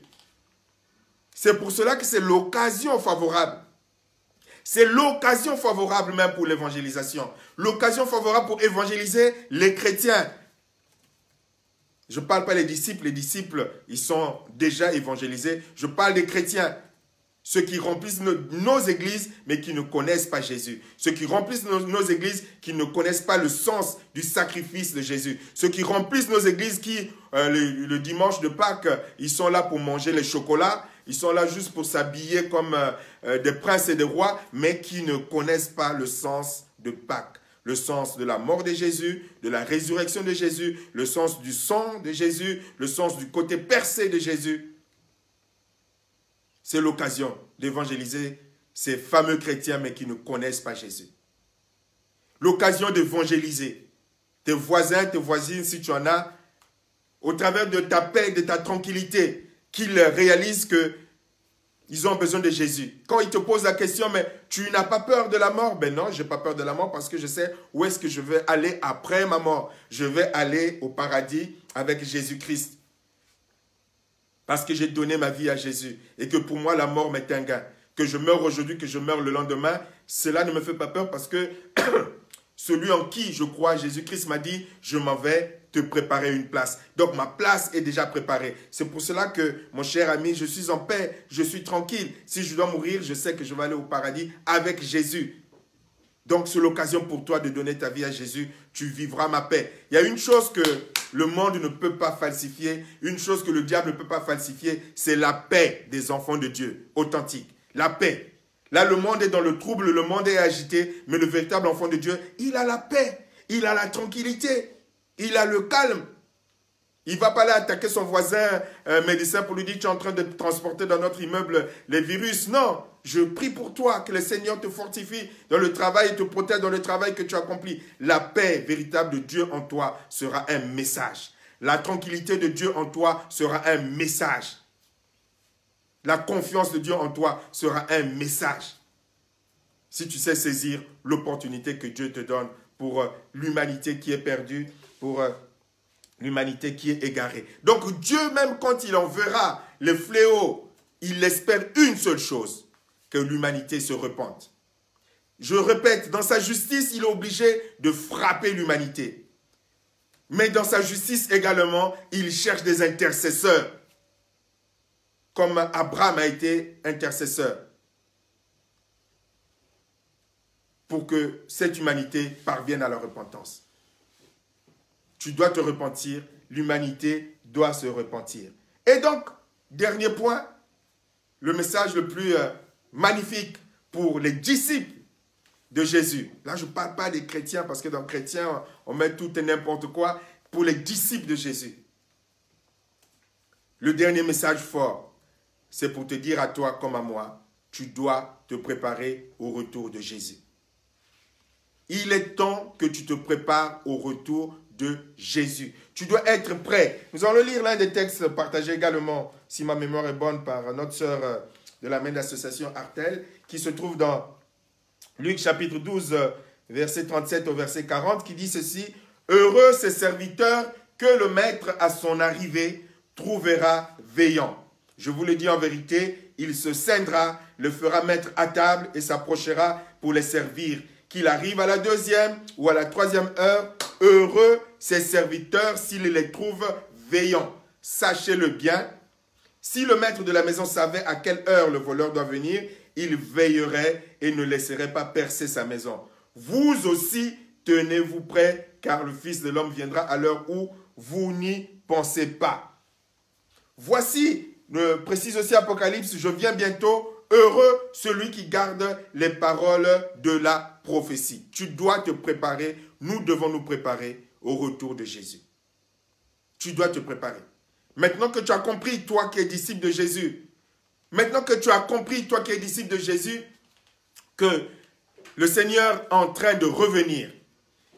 Speaker 1: C'est pour cela que c'est l'occasion favorable. C'est l'occasion favorable même pour l'évangélisation. L'occasion favorable pour évangéliser les chrétiens. Je ne parle pas des disciples. Les disciples, ils sont déjà évangélisés. Je parle des chrétiens. Ceux qui remplissent nos églises, mais qui ne connaissent pas Jésus. Ceux qui remplissent nos églises, qui ne connaissent pas le sens du sacrifice de Jésus. Ceux qui remplissent nos églises, qui, le dimanche de Pâques, ils sont là pour manger les chocolats. Ils sont là juste pour s'habiller comme des princes et des rois, mais qui ne connaissent pas le sens de Pâques. Le sens de la mort de Jésus, de la résurrection de Jésus, le sens du sang de Jésus, le sens du côté percé de Jésus. C'est l'occasion d'évangéliser ces fameux chrétiens, mais qui ne connaissent pas Jésus. L'occasion d'évangéliser tes voisins, tes voisines, si tu en as, au travers de ta paix, de ta tranquillité, qu'ils réalisent qu'ils ont besoin de Jésus. Quand ils te posent la question, mais tu n'as pas peur de la mort? Ben non, je n'ai pas peur de la mort parce que je sais où est-ce que je vais aller après ma mort. Je vais aller au paradis avec Jésus-Christ. Parce que j'ai donné ma vie à Jésus et que pour moi, la mort m'est un gain. que je meurs aujourd'hui, que je meurs le lendemain, cela ne me fait pas peur parce que celui en qui je crois, Jésus-Christ m'a dit, je m'en vais te préparer une place. Donc ma place est déjà préparée. C'est pour cela que, mon cher ami, je suis en paix, je suis tranquille. Si je dois mourir, je sais que je vais aller au paradis avec Jésus. Donc c'est l'occasion pour toi de donner ta vie à Jésus. Tu vivras ma paix. Il y a une chose que le monde ne peut pas falsifier, une chose que le diable ne peut pas falsifier, c'est la paix des enfants de Dieu, authentique. La paix. Là, le monde est dans le trouble, le monde est agité, mais le véritable enfant de Dieu, il a la paix, il a la tranquillité, il a le calme. Il ne va pas aller attaquer son voisin médecin pour lui dire « Tu es en train de transporter dans notre immeuble les virus. » Non, je prie pour toi, que le Seigneur te fortifie dans le travail et te protège dans le travail que tu accomplis. La paix véritable de Dieu en toi sera un message. La tranquillité de Dieu en toi sera un message. La confiance de Dieu en toi sera un message. Si tu sais saisir l'opportunité que Dieu te donne pour l'humanité qui est perdue, pour l'humanité qui est égarée. Donc Dieu, même quand il en verra les fléaux, il espère une seule chose, que l'humanité se repente. Je répète, dans sa justice, il est obligé de frapper l'humanité. Mais dans sa justice également, il cherche des intercesseurs. Comme Abraham a été intercesseur. Pour que cette humanité parvienne à la repentance. Tu dois te repentir, l'humanité doit se repentir. Et donc, dernier point, le message le plus magnifique pour les disciples de Jésus. Là, je ne parle pas des chrétiens, parce que dans chrétiens, on met tout et n'importe quoi. Pour les disciples de Jésus. Le dernier message fort, c'est pour te dire à toi comme à moi, tu dois te préparer au retour de Jésus. Il est temps que tu te prépares au retour de Jésus. Tu dois être prêt. Nous allons lire l'un des textes partagés également, si ma mémoire est bonne, par notre sœur de la main d'association Artel, qui se trouve dans Luc chapitre 12, verset 37 au verset 40, qui dit ceci: « Heureux ces serviteurs que le maître à son arrivée trouvera veillant. Je vous le dis en vérité, il se scindra, le fera mettre à table et s'approchera pour les servir. Qu'il arrive à la 2e ou à la 3e heure, heureux ses serviteurs s'il les trouve veillants. Sachez-le bien, si le maître de la maison savait à quelle heure le voleur doit venir, il veillerait et ne laisserait pas percer sa maison. Vous aussi, tenez-vous prêts, car le Fils de l'homme viendra à l'heure où vous n'y pensez pas. » Voici, précise aussi Apocalypse, je viens bientôt. Heureux celui qui garde les paroles de la prophétie. Tu dois te préparer, nous devons nous préparer au retour de Jésus. Tu dois te préparer. Maintenant que tu as compris, toi qui es disciple de Jésus, maintenant que tu as compris, toi qui es disciple de Jésus, que le Seigneur est en train de revenir,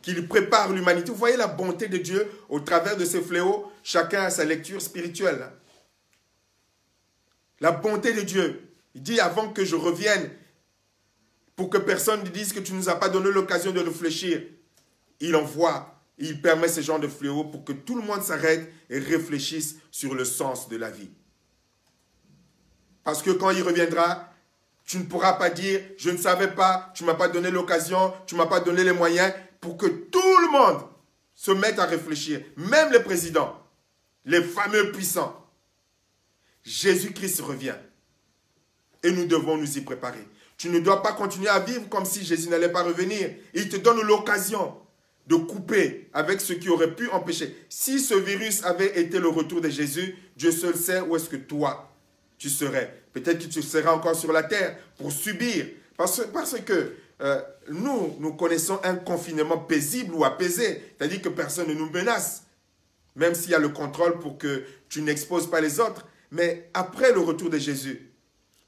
Speaker 1: qu'il prépare l'humanité. Vous voyez la bonté de Dieu au travers de ces fléaux, chacun a sa lecture spirituelle. La bonté de Dieu. Il dit avant que je revienne, pour que personne ne dise que tu ne nous as pas donné l'occasion de réfléchir, il envoie, il permet ce genre de fléau pour que tout le monde s'arrête et réfléchisse sur le sens de la vie. Parce que quand il reviendra, tu ne pourras pas dire « je ne savais pas, tu ne m'as pas donné l'occasion, tu ne m'as pas donné les moyens » pour que tout le monde se mette à réfléchir, même les présidents, les fameux puissants. Jésus-Christ revient. Et nous devons nous y préparer. Tu ne dois pas continuer à vivre comme si Jésus n'allait pas revenir. Il te donne l'occasion de couper avec ce qui aurait pu empêcher. Si ce virus avait été le retour de Jésus, Dieu seul sait où est-ce que toi, tu serais. Peut-être que tu seras encore sur la terre pour subir. Parce que nous connaissons un confinement paisible ou apaisé. C'est-à-dire que personne ne nous menace. Même s'il y a le contrôle pour que tu n'exposes pas les autres. Mais après le retour de Jésus,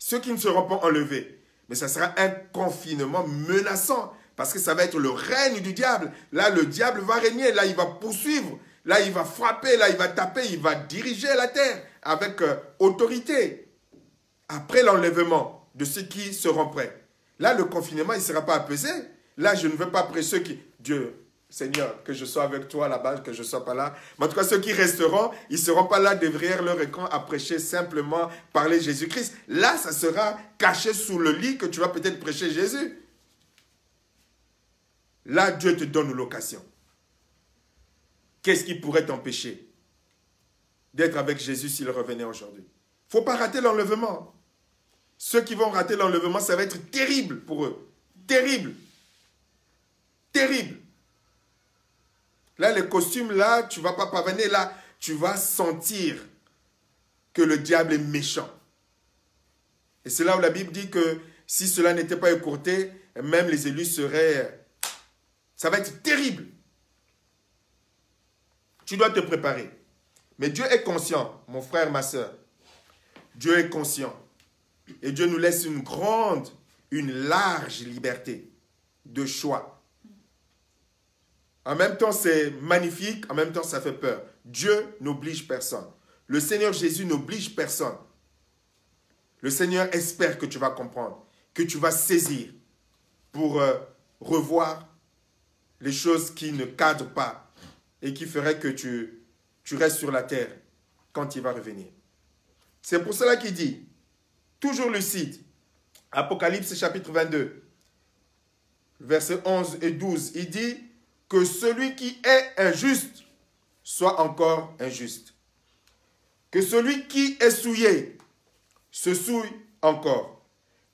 Speaker 1: ceux qui ne seront pas enlevés, mais ça sera un confinement menaçant parce que ça va être le règne du diable. Là, le diable va régner, là, il va poursuivre, là, il va frapper, là, il va taper, il va diriger la terre avec autorité. Après l'enlèvement de ceux qui seront prêts, là, le confinement, il ne sera pas apaisé. Là, je ne veux pas prêcher ceux qui... Dieu Seigneur, que je sois avec toi là-bas, que je ne sois pas là. Mais en tout cas, ceux qui resteront, ils ne seront pas là derrière leur écran à prêcher simplement, parler Jésus-Christ. Là, ça sera caché sous le lit que tu vas peut-être prêcher Jésus. Là, Dieu te donne l'occasion. Qu'est-ce qui pourrait t'empêcher d'être avec Jésus s'il revenait aujourd'hui? Il ne faut pas rater l'enlèvement. Ceux qui vont rater l'enlèvement, ça va être terrible pour eux. Terrible. Terrible. Là, les costumes, là, tu ne vas pas parvenir. Là, tu vas sentir que le diable est méchant. Et c'est là où la Bible dit que si cela n'était pas écourté, même les élus seraient... Ça va être terrible. Tu dois te préparer. Mais Dieu est conscient, mon frère, ma soeur. Dieu est conscient. Et Dieu nous laisse une large liberté de choix. En même temps, c'est magnifique, en même temps, ça fait peur. Dieu n'oblige personne. Le Seigneur Jésus n'oblige personne. Le Seigneur espère que tu vas comprendre, que tu vas saisir pour revoir les choses qui ne cadrent pas et qui feraient que tu restes sur la terre quand il va revenir. C'est pour cela qu'il dit, toujours lucide, Apocalypse chapitre 22, versets 11 et 12, il dit que celui qui est injuste soit encore injuste. Que celui qui est souillé se souille encore.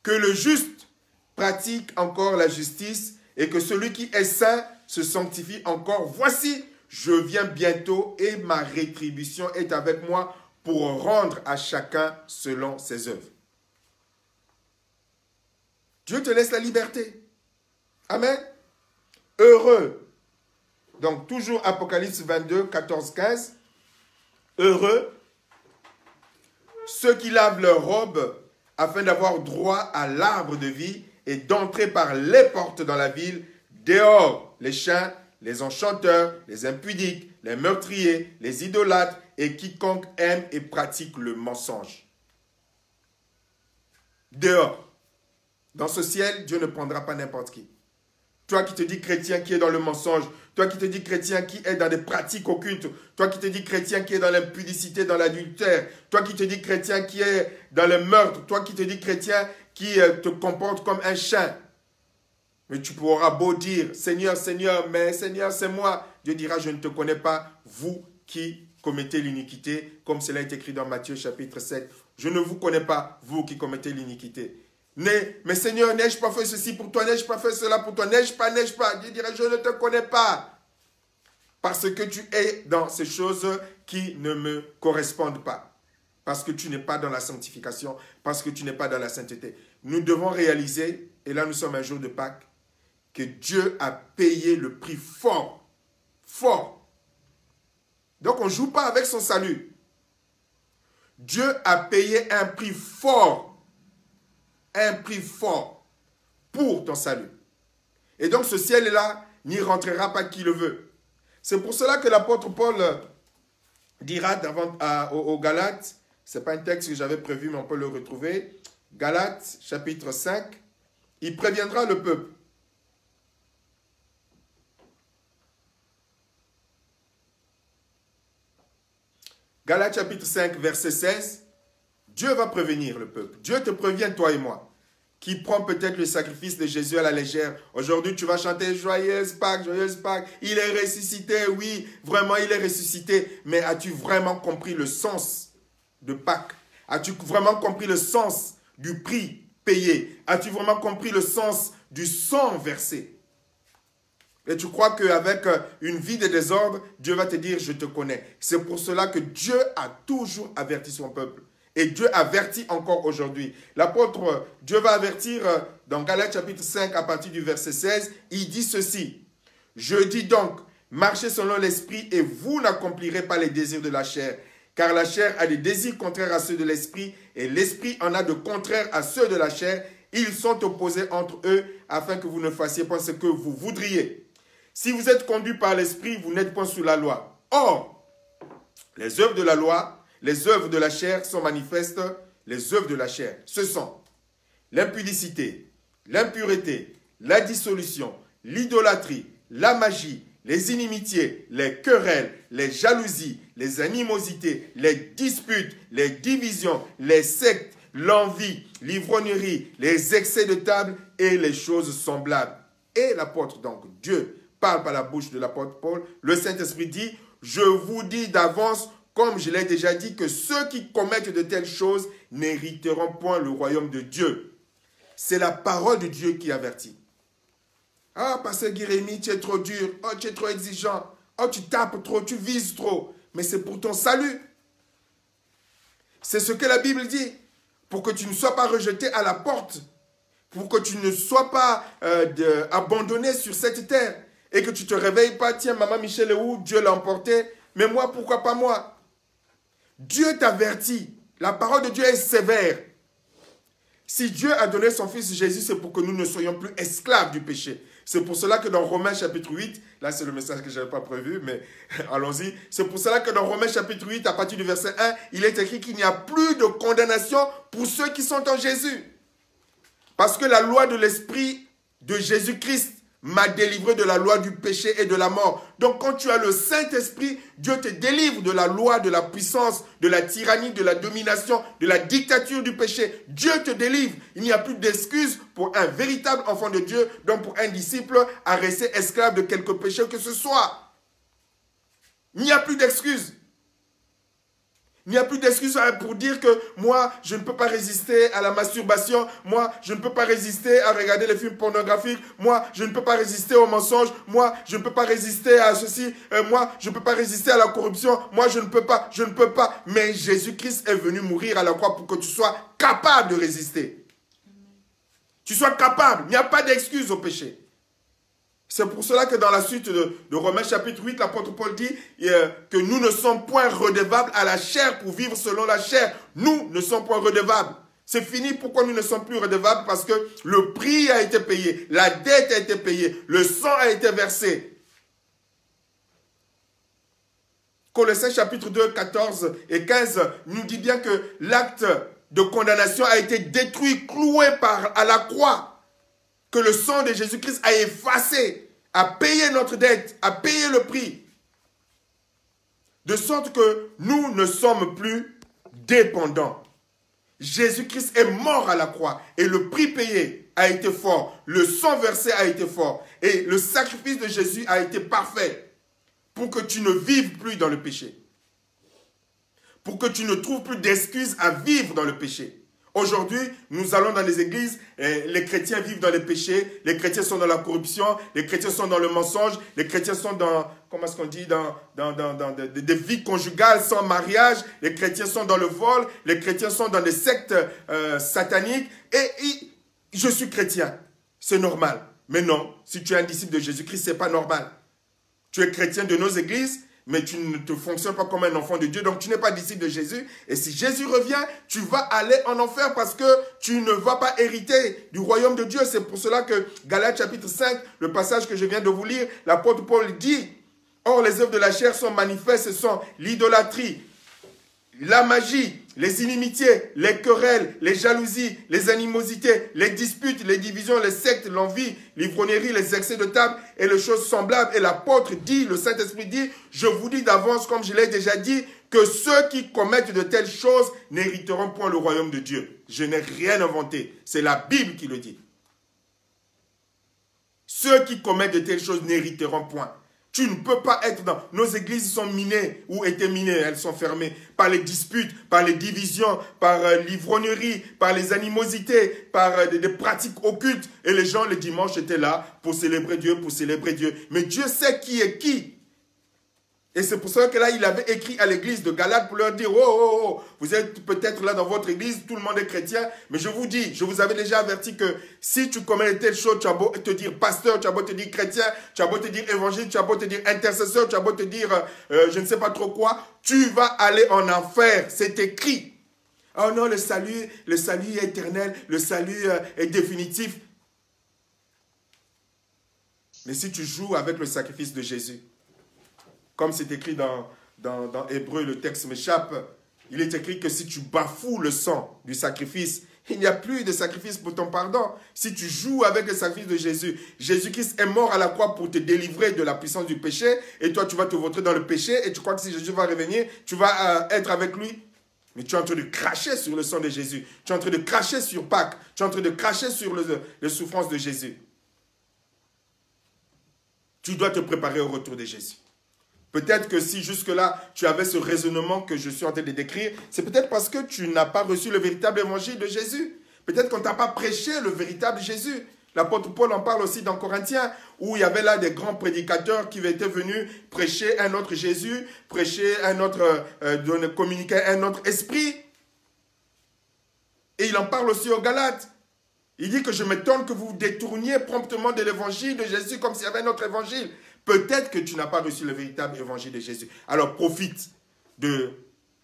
Speaker 1: Que le juste pratique encore la justice et que celui qui est saint se sanctifie encore. Voici, je viens bientôt et ma rétribution est avec moi pour rendre à chacun selon ses œuvres. Dieu te laisse la liberté. Amen. Heureux. Donc, toujours Apocalypse 22, 14, 15. Heureux ceux qui lavent leurs robes afin d'avoir droit à l'arbre de vie et d'entrer par les portes dans la ville. Dehors, les chiens, les enchanteurs, les impudiques, les meurtriers, les idolâtres et quiconque aime et pratique le mensonge. Dehors. Dans ce ciel, Dieu ne prendra pas n'importe qui. Toi qui te dis chrétien qui est dans le mensonge, toi qui te dis chrétien qui est dans des pratiques occultes, toi qui te dis chrétien qui est dans l'impudicité, dans l'adultère, toi qui te dis chrétien qui est dans le meurtre, toi qui te dis chrétien qui te comporte comme un chien. Mais tu pourras beau dire, Seigneur, Seigneur, mais Seigneur, c'est moi. Dieu dira, je ne te connais pas, vous qui commettez l'iniquité, comme cela est écrit dans Matthieu chapitre 7. Je ne vous connais pas, vous qui commettez l'iniquité. Mais Seigneur, n'ai-je pas fait ceci pour toi, n'ai-je pas fait cela pour toi, n'ai-je pas. Dieu dira, je ne te connais pas. Parce que tu es dans ces choses qui ne me correspondent pas. Parce que tu n'es pas dans la sanctification, parce que tu n'es pas dans la sainteté. Nous devons réaliser, et là nous sommes un jour de Pâques, que Dieu a payé le prix fort. Fort. Donc on ne joue pas avec son salut. Dieu a payé un prix fort. Un prix fort pour ton salut. Et donc ce ciel-là n'y rentrera pas qui le veut. C'est pour cela que l'apôtre Paul dira aux Galates, ce n'est pas un texte que j'avais prévu, mais on peut le retrouver. Galates, chapitre 5, il préviendra le peuple. Galates, chapitre 5, verset 16. Dieu va prévenir le peuple. Dieu te prévient, toi et moi, qui prend peut-être le sacrifice de Jésus à la légère. Aujourd'hui, tu vas chanter « Joyeuse Pâques, joyeuse Pâques ». Il est ressuscité, oui, vraiment, il est ressuscité. Mais as-tu vraiment compris le sens de Pâques? As-tu vraiment compris le sens du prix payé? As-tu vraiment compris le sens du sang versé? Et tu crois qu'avec une vie de désordre, Dieu va te dire « Je te connais ». C'est pour cela que Dieu a toujours averti son peuple. Et Dieu avertit encore aujourd'hui. L'apôtre, Dieu va avertir dans Galates chapitre 5 à partir du verset 16. Il dit ceci. Je dis donc, marchez selon l'esprit et vous n'accomplirez pas les désirs de la chair. Car la chair a des désirs contraires à ceux de l'esprit et l'esprit en a de contraires à ceux de la chair. Ils sont opposés entre eux afin que vous ne fassiez pas ce que vous voudriez. Si vous êtes conduit par l'esprit, vous n'êtes pas sous la loi. Or, les œuvres de la loi, les œuvres de la chair sont manifestes. Les œuvres de la chair, ce sont l'impudicité, l'impureté, la dissolution, l'idolâtrie, la magie, les inimitiés, les querelles, les jalousies, les animosités, les disputes, les divisions, les sectes, l'envie, l'ivrognerie, les excès de table et les choses semblables. Et l'apôtre, donc Dieu, parle par la bouche de l'apôtre Paul, le Saint-Esprit dit, je vous dis d'avance, comme je l'ai déjà dit, que ceux qui commettent de telles choses n'hériteront point le royaume de Dieu. C'est la parole de Dieu qui avertit. Ah, pasteur Guérémy, tu es trop dur. Oh, tu es trop exigeant. Oh, tu tapes trop, tu vises trop. Mais c'est pour ton salut. C'est ce que la Bible dit. Pour que tu ne sois pas rejeté à la porte. Pour que tu ne sois pas abandonné sur cette terre. Et que tu ne te réveilles pas, tiens, maman Michel est où? Dieu l'a emporté. Mais moi, pourquoi pas moi? Dieu t'avertit. La parole de Dieu est sévère. Si Dieu a donné son fils Jésus, c'est pour que nous ne soyons plus esclaves du péché. C'est pour cela que dans Romains chapitre 8, là c'est le message que je n'avais pas prévu, mais allons-y. C'est pour cela que dans Romains chapitre 8, à partir du verset 1, il est écrit qu'il n'y a plus de condamnation pour ceux qui sont en Jésus. Parce que la loi de l'Esprit de Jésus-Christ m'a délivré de la loi du péché et de la mort. Donc quand tu as le Saint-Esprit, Dieu te délivre de la loi, de la puissance, de la tyrannie, de la domination, de la dictature du péché. Dieu te délivre. Il n'y a plus d'excuse pour un véritable enfant de Dieu, donc pour un disciple, à rester esclave de quelque péché que ce soit. Il n'y a plus d'excuse. Il n'y a plus d'excuses pour dire que moi, je ne peux pas résister à la masturbation. Moi, je ne peux pas résister à regarder les films pornographiques. Moi, je ne peux pas résister aux mensonges. Moi, je ne peux pas résister à ceci. Moi, je ne peux pas résister à la corruption. Moi, je ne peux pas, je ne peux pas. Mais Jésus-Christ est venu mourir à la croix pour que tu sois capable de résister. Tu sois capable. Il n'y a pas d'excuse au péché. C'est pour cela que dans la suite de Romains chapitre 8, l'apôtre Paul dit que nous ne sommes point redevables à la chair pour vivre selon la chair. Nous ne sommes point redevables. C'est fini. Pourquoi nous ne sommes plus redevables? Parce que le prix a été payé, la dette a été payée, le sang a été versé. Colossiens chapitre 2, 14 et 15 nous dit bien que l'acte de condamnation a été détruit, cloué à la croix. Que le sang de Jésus-Christ a effacé, a payé notre dette, a payé le prix. De sorte que nous ne sommes plus dépendants. Jésus-Christ est mort à la croix et le prix payé a été fort. Le sang versé a été fort. Et le sacrifice de Jésus a été parfait pour que tu ne vives plus dans le péché. Pour que tu ne trouves plus d'excuses à vivre dans le péché. Aujourd'hui, nous allons dans les églises, les chrétiens vivent dans les péchés, les chrétiens sont dans la corruption, les chrétiens sont dans le mensonge, les chrétiens sont dans, comment est-ce qu'on dit, dans des vies conjugales sans mariage, les chrétiens sont dans le vol, les chrétiens sont dans des sectes sataniques, et je suis chrétien, c'est normal. Mais non, si tu es un disciple de Jésus-Christ, ce n'est pas normal. Tu es chrétien de nos églises, mais tu ne te fonctionnes pas comme un enfant de Dieu, donc tu n'es pas disciple de Jésus. Et si Jésus revient, tu vas aller en enfer parce que tu ne vas pas hériter du royaume de Dieu. C'est pour cela que Galates chapitre 5, le passage que je viens de vous lire, l'apôtre Paul dit, « Or les œuvres de la chair sont manifestes, ce sont l'idolâtrie, la magie, les inimitiés, les querelles, les jalousies, les animosités, les disputes, les divisions, les sectes, l'envie, l'ivrognerie, les excès de table et les choses semblables. » Et l'apôtre dit, le Saint-Esprit dit, « Je vous dis d'avance, comme je l'ai déjà dit, que ceux qui commettent de telles choses n'hériteront point le royaume de Dieu. » Je n'ai rien inventé. C'est la Bible qui le dit. Ceux qui commettent de telles choses n'hériteront point. Tu ne peux pas être dans... Nos églises sont minées ou étaient minées, elles sont fermées par les disputes, par les divisions, par l'ivrognerie, par les animosités, par des pratiques occultes. Et les gens, le dimanche, étaient là pour célébrer Dieu, pour célébrer Dieu. Mais Dieu sait qui est qui. Et c'est pour ça que là, il avait écrit à l'église de Galates pour leur dire, oh, vous êtes peut-être là dans votre église, tout le monde est chrétien, mais je vous dis, je vous avais déjà averti que si tu commets telle chose, tu as beau te dire pasteur, tu as beau te dire chrétien, tu as beau te dire évangile, tu as beau te dire intercesseur, tu as beau te dire je ne sais pas trop quoi, tu vas aller en enfer, c'est écrit. Oh non, le salut est éternel, le salut est définitif. Mais si tu joues avec le sacrifice de Jésus, comme c'est écrit dans Hébreu, le texte m'échappe, il est écrit que si tu bafoues le sang du sacrifice Il n'y a plus de sacrifice pour ton pardon. Si tu joues avec le sacrifice de Jésus, Jésus-Christ est mort à la croix pour te délivrer de la puissance du péché. Et toi, tu vas te vautrer dans le péché. Et tu crois que si Jésus va revenir, tu vas être avec lui. Mais tu es en train de cracher sur le sang de Jésus. Tu es en train de cracher sur Pâques. Tu es en train de cracher sur les souffrances de Jésus. Tu dois te préparer au retour de Jésus. Peut-être que si jusque-là, tu avais ce raisonnement que je suis en train de décrire, c'est peut-être parce que tu n'as pas reçu le véritable évangile de Jésus. Peut-être qu'on ne t'a pas prêché le véritable Jésus. L'apôtre Paul en parle aussi dans Corinthiens, où il y avait là des grands prédicateurs qui étaient venus prêcher un autre Jésus, prêcher un autre, communiquer un autre esprit. Et il en parle aussi aux Galates. Il dit que je m'étonne que vous vous détourniez promptement de l'évangile de Jésus comme s'il y avait un autre évangile. Peut-être que tu n'as pas reçu le véritable évangile de Jésus. Alors profite de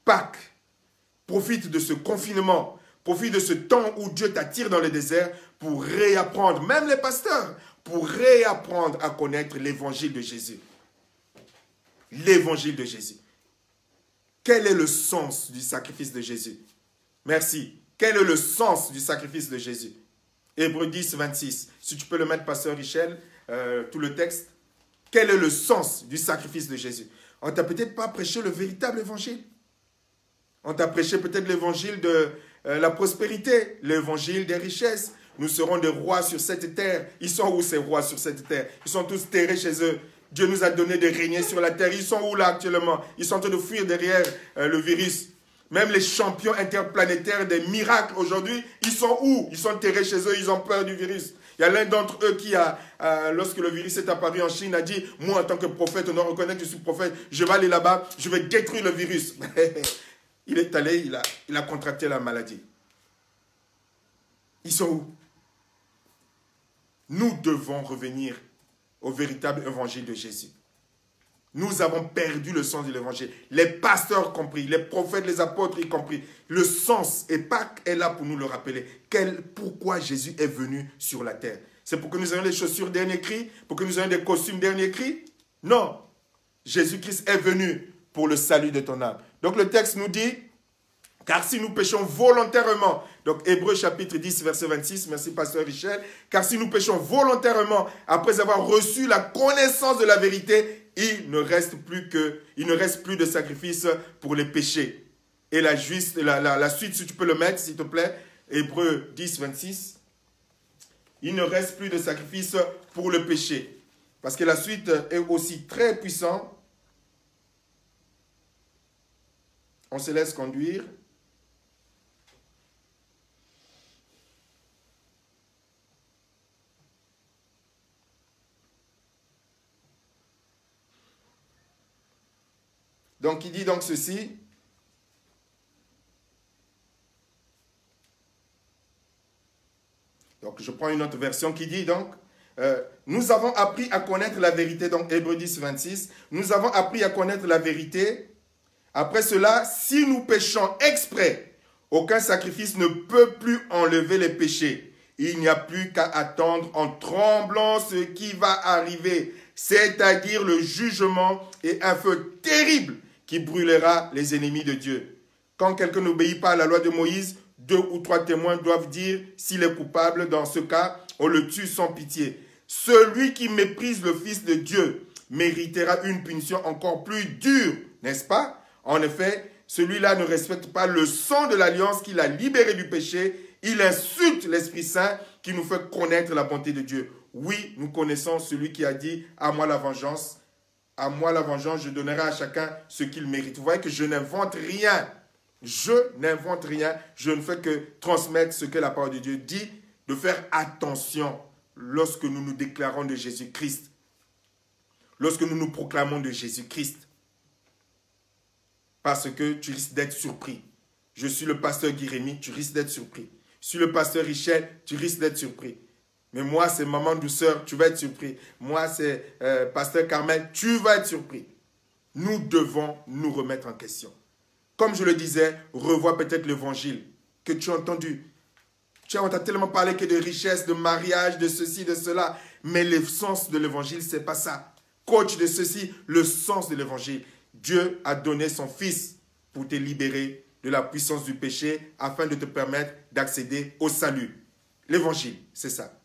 Speaker 1: Pâques. Profite de ce confinement. Profite de ce temps où Dieu t'attire dans le désert pour réapprendre, même les pasteurs, pour réapprendre à connaître l'évangile de Jésus. L'évangile de Jésus. Quel est le sens du sacrifice de Jésus? Merci. Quel est le sens du sacrifice de Jésus? Hébreux 10, 26. Si tu peux le mettre, pasteur Richel, tout le texte. Quel est le sens du sacrifice de Jésus? On ne t'a peut-être pas prêché le véritable évangile. On t'a prêché peut-être l'évangile de la prospérité, l'évangile des richesses. Nous serons des rois sur cette terre. Ils sont où ces rois sur cette terre? Ils sont tous terrés chez eux. Dieu nous a donné de régner sur la terre. Ils sont où là actuellement? Ils sont en train de fuir derrière le virus. Même les champions interplanétaires des miracles aujourd'hui, ils sont où? Ils sont terrés chez eux, ils ont peur du virus. Il y a l'un d'entre eux qui lorsque le virus est apparu en Chine, a dit, moi en tant que prophète, on doit reconnaître que je suis prophète, je vais aller là-bas, je vais détruire le virus. Il est allé, il a contracté la maladie. Ils sont où? Nous devons revenir au véritable évangile de Jésus. Nous avons perdu le sens de l'évangile. Les pasteurs compris, les prophètes, les apôtres y compris. Le sens, et Pâques est là pour nous le rappeler. Pourquoi Jésus est venu sur la terre? C'est pour que nous ayons les chaussures dernier cri? Pour que nous ayons des costumes dernier cri? Non. Jésus-Christ est venu pour le salut de ton âme. Donc le texte nous dit, car si nous péchons volontairement, donc Hébreux chapitre 10, verset 26, merci pasteur Richel, car si nous péchons volontairement, après avoir reçu la connaissance de la vérité, il ne reste plus de sacrifice pour les péchés. Et la suite, si tu peux le mettre, s'il te plaît, Hébreux 10, 26, il ne reste plus de sacrifice pour le péché. Parce que la suite est aussi très puissante. On se laisse conduire. Donc, il dit donc ceci. Donc, je prends une autre version qui dit donc, nous avons appris à connaître la vérité, donc Hébreux 10, 26, nous avons appris à connaître la vérité. Après cela, si nous péchons exprès, aucun sacrifice ne peut plus enlever les péchés. Il n'y a plus qu'à attendre en tremblant ce qui va arriver, c'est-à-dire le jugement et un feu terrible qui brûlera les ennemis de Dieu. Quand quelqu'un n'obéit pas à la loi de Moïse, 2 ou 3 témoins doivent dire s'il est coupable. Dans ce cas, on le tue sans pitié. Celui qui méprise le Fils de Dieu méritera une punition encore plus dure, n'est-ce pas? En effet, celui-là ne respecte pas le sang de l'alliance qu'il a libéré du péché. Il insulte l'Esprit Saint qui nous fait connaître la bonté de Dieu. Oui, nous connaissons celui qui a dit « À moi la vengeance ». À moi la vengeance, je donnerai à chacun ce qu'il mérite. Vous voyez que je n'invente rien. Je n'invente rien. Je ne fais que transmettre ce que la parole de Dieu dit, de faire attention lorsque nous nous déclarons de Jésus-Christ. Lorsque nous nous proclamons de Jésus-Christ. Parce que tu risques d'être surpris. Je suis le pasteur Guy-Rémy, tu risques d'être surpris. Je suis le pasteur Richel, tu risques d'être surpris. Mais moi, c'est Maman Douceur, tu vas être surpris. Moi, c'est Pasteur Carmel, tu vas être surpris. Nous devons nous remettre en question. Comme je le disais, revois peut-être l'évangile que tu as entendu. On t'a tellement parlé que de richesse, de mariage, de ceci, de cela. Mais le sens de l'évangile, ce n'est pas ça. Coach de ceci, le sens de l'évangile. Dieu a donné son Fils pour te libérer de la puissance du péché afin de te permettre d'accéder au salut. L'évangile, c'est ça.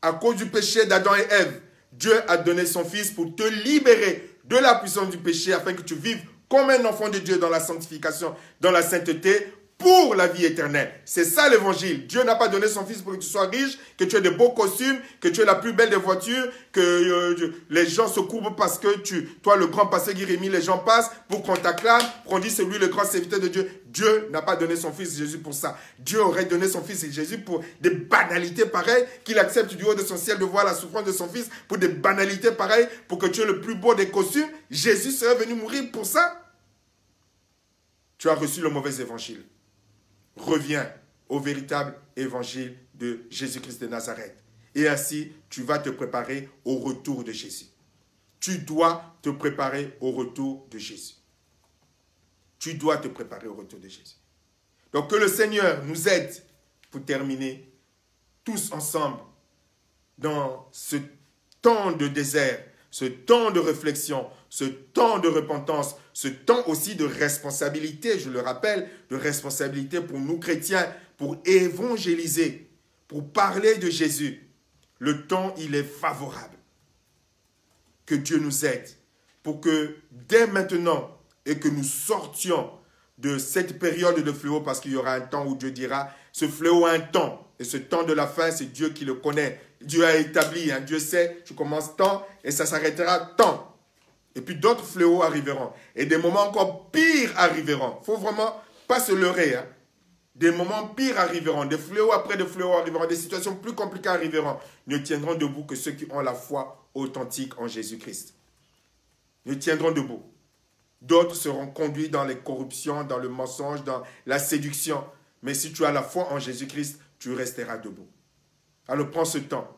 Speaker 1: À cause du péché d'Adam et Ève, Dieu a donné son Fils pour te libérer de la puissance du péché afin que tu vives comme un enfant de Dieu dans la sanctification, dans la sainteté, pour la vie éternelle. C'est ça l'évangile. Dieu n'a pas donné son Fils pour que tu sois riche, que tu aies de beaux costumes, que tu aies la plus belle des voitures, que les gens se courbent parce que toi, le grand pasteur Guy-Rémy, les gens passent pour qu'on t'acclame, pour qu'on dise c'est lui le grand serviteur de Dieu. Dieu n'a pas donné son Fils Jésus pour ça. Dieu aurait donné son Fils Jésus pour des banalités pareilles, qu'il accepte du haut de son ciel de voir la souffrance de son Fils, pour des banalités pareilles, pour que tu aies le plus beau des costumes. Jésus serait venu mourir pour ça. Tu as reçu le mauvais évangile. Reviens au véritable évangile de Jésus-Christ de Nazareth. Et ainsi, tu vas te préparer au retour de Jésus. Tu dois te préparer au retour de Jésus. Tu dois te préparer au retour de Jésus. Donc que le Seigneur nous aide pour terminer tous ensemble dans ce temps de désert, ce temps de réflexion, ce temps de repentance, ce temps aussi de responsabilité, je le rappelle, de responsabilité pour nous chrétiens, pour évangéliser, pour parler de Jésus. Le temps, il est favorable. Que Dieu nous aide pour que dès maintenant et que nous sortions de cette période de fléau, parce qu'il y aura un temps où Dieu dira, ce fléau a un temps, et ce temps de la fin, c'est Dieu qui le connaît. Dieu a établi, hein, Dieu sait, tu commences tant et ça s'arrêtera tant. Et puis d'autres fléaux arriveront. Et des moments encore pires arriveront. Il ne faut vraiment pas se leurrer. Hein. Des moments pires arriveront. Des fléaux après des fléaux arriveront. Des situations plus compliquées arriveront. Ne tiendront debout que ceux qui ont la foi authentique en Jésus-Christ. Ne tiendront debout. D'autres seront conduits dans les corruptions, dans le mensonge, dans la séduction. Mais si tu as la foi en Jésus-Christ, tu resteras debout. Alors prends ce temps.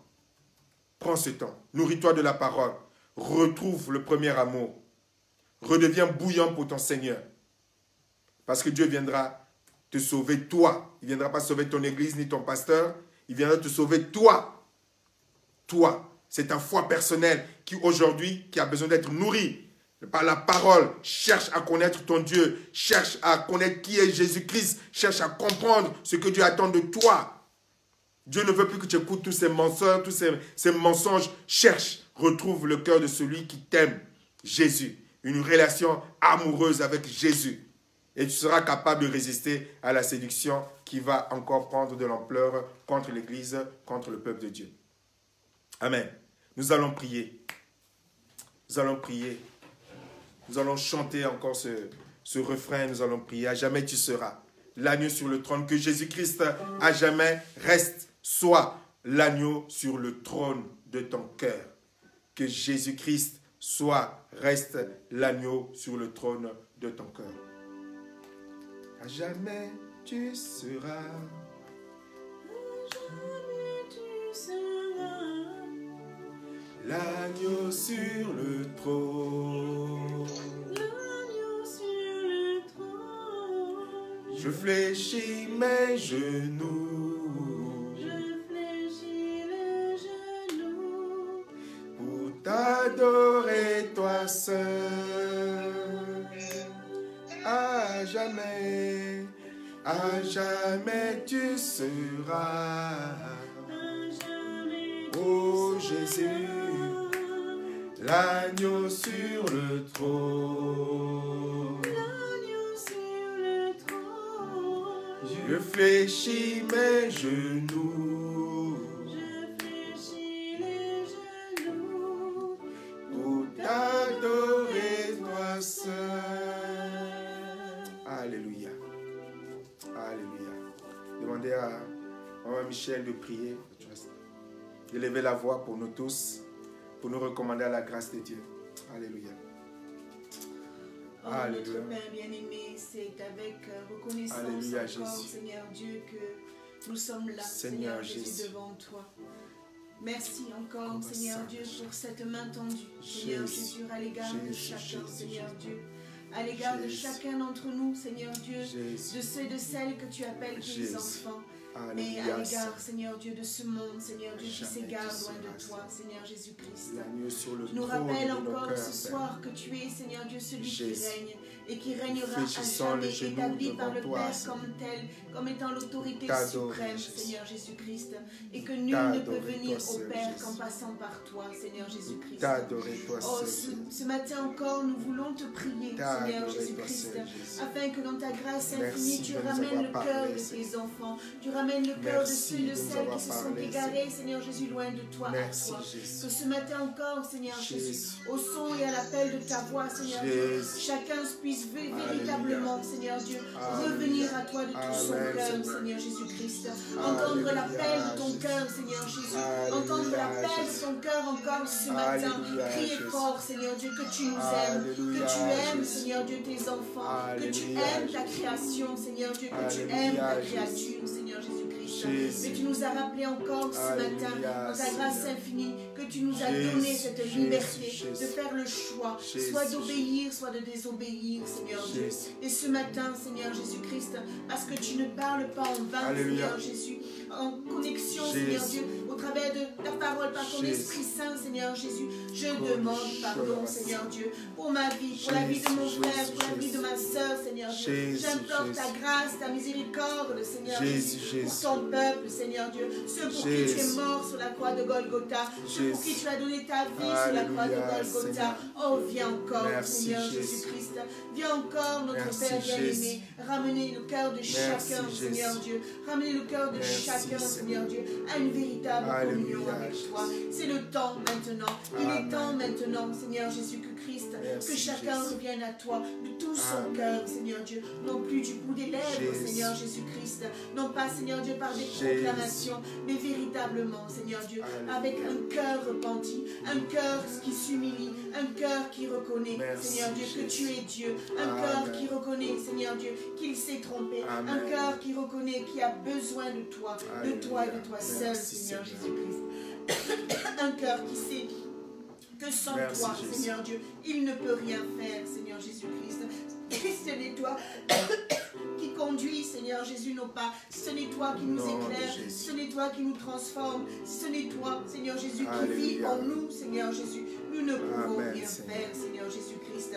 Speaker 1: Prends ce temps. Nourris-toi de la parole. Retrouve le premier amour. Redeviens bouillant pour ton Seigneur. Parce que Dieu viendra te sauver toi. Il ne viendra pas sauver ton église ni ton pasteur. Il viendra te sauver toi. Toi. C'est ta foi personnelle qui aujourd'hui, qui a besoin d'être nourrie par la parole. Cherche à connaître ton Dieu. Cherche à connaître qui est Jésus-Christ. Cherche à comprendre ce que Dieu attend de toi. Dieu ne veut plus que tu écoutes tous ces mensonges, ces mensonges. Cherche, retrouve le cœur de celui qui t'aime, Jésus. Une relation amoureuse avec Jésus. Et tu seras capable de résister à la séduction qui va encore prendre de l'ampleur contre l'Église, contre le peuple de Dieu. Amen. Nous allons prier. Nous allons prier. Nous allons chanter encore ce refrain. Nous allons prier. À jamais tu seras l'agneau sur le trône. Que Jésus-Christ à jamais reste. Sois l'agneau sur le trône de ton cœur. Que Jésus-Christ reste l'agneau sur le trône de ton cœur. À jamais tu seras.
Speaker 2: À jamais tu seras.
Speaker 1: L'agneau sur le trône.
Speaker 2: L'agneau sur le trône.
Speaker 1: Je fléchis mes genoux. T'adorer toi seul, à jamais tu seras, ô Jésus, l'agneau sur le trône. Je fléchis mes genoux. Alléluia. Alléluia. Demandez à Maman Michel de prier, de lever la voix pour nous tous, pour nous recommander à la grâce de Dieu. Alléluia.
Speaker 2: Oh,
Speaker 1: Alléluia.
Speaker 2: notre Père bien-aimé, c'est avec reconnaissance
Speaker 1: Alléluia,
Speaker 2: encore,
Speaker 1: Jésus.
Speaker 2: Seigneur Dieu, que nous sommes là,
Speaker 1: Seigneur
Speaker 2: Seigneur Jésus,
Speaker 1: Jésus.
Speaker 2: devant toi. Merci encore,
Speaker 1: Comme
Speaker 2: Seigneur
Speaker 1: ça,
Speaker 2: Dieu, pour cette main tendue, Seigneur Jésus, à l'égard de chacun, Seigneur Dieu. À l'égard de chacun d'entre nous, Seigneur Dieu, de ceux et de celles que tu appelles tes enfants. mais à l'égard, Seigneur Dieu, de ce monde, Seigneur Dieu, qui s'égare loin de toi, Seigneur Jésus-Christ. Tu nous rappelles encore ce soir que tu es, Seigneur Dieu, celui qui règne et qui régnera à jamais, établi par le Père comme tel, comme étant l'autorité suprême, Seigneur Jésus-Christ, et que nul ne peut venir au Père qu'en passant par toi, Seigneur Jésus-Christ. Oh, ce matin encore, nous voulons te prier, Seigneur Jésus-Christ, afin que dans ta grâce infinie, tu ramènes le cœur de tes enfants, tu ramènes le cœur de ceux et de celles qui se sont égarés, Seigneur Jésus, loin de toi, à toi. Que ce matin encore, Seigneur Jésus, au son et à l'appel de ta voix, Seigneur Dieu, chacun puisse véritablement, Seigneur Dieu, revenir à toi de tout son cœur, Seigneur Jésus-Christ. Entendre l'appel de ton cœur, Seigneur Jésus. Entendre l'appel de ton cœur encore ce matin. Crier fort, Seigneur Dieu, que tu nous aimes, que tu aimes, Seigneur Dieu, tes enfants, que tu aimes ta création, Seigneur Dieu, que tu aimes ta créature, Seigneur Jésus-Christ. Mais tu nous as rappelé encore ce matin, dans ta grâce infinie, que tu nous as donné cette liberté de faire le choix, soit d'obéir, soit de désobéir, Seigneur Dieu. Et ce matin, Seigneur Jésus-Christ, parce que tu ne parles pas en vain, Seigneur Jésus, en connexion, Seigneur Dieu, au travers de ta parole, par ton Esprit Saint, Seigneur Jésus, je demande pardon, Seigneur Dieu, pour ma vie, pour la vie de mon frère, pour la vie de ma soeur, Seigneur Dieu. J'implore ta grâce, ta miséricorde, Seigneur Jésus, pour ton peuple, Seigneur Dieu, ceux pour qui tu es mort sur la croix de Golgotha, ceux pour qui tu as donné ta vie sur la croix de Golgotha. Oh, viens encore, Seigneur Jésus-Christ. Viens encore, notre Père bien-aimé, ramener le cœur de chacun, Seigneur Dieu. Ramener le cœur de chacun, Seigneur Dieu, à une véritable communion avec toi. C'est le temps maintenant. Il est temps maintenant, Seigneur Jésus-Christ, que chacun revienne à toi de tout son cœur, Seigneur Dieu. Non plus du bout des lèvres, Seigneur Jésus-Christ. Non pas, Seigneur Dieu, par des proclamations, mais véritablement, Seigneur Dieu, avec un cœur repenti, un cœur qui s'humilie, un cœur qui reconnaît, Seigneur Dieu, que tu es Dieu, un cœur qui reconnaît, Seigneur Dieu, qu'il s'est trompé, un cœur qui reconnaît qu'il a besoin de toi et de toi seul, Seigneur Jésus-Christ. Un cœur qui sait que sans toi, Seigneur Dieu, il ne peut rien faire, Seigneur Jésus-Christ. Et ce n'est toi qui conduit, Seigneur Jésus, nos pas. Ce n'est toi qui nous éclaire. Ce n'est toi qui nous transforme. Ce n'est toi, Seigneur Jésus, qui vit en nous, Seigneur Jésus. Nous ne pouvons rien faire, Seigneur Jésus-Christ.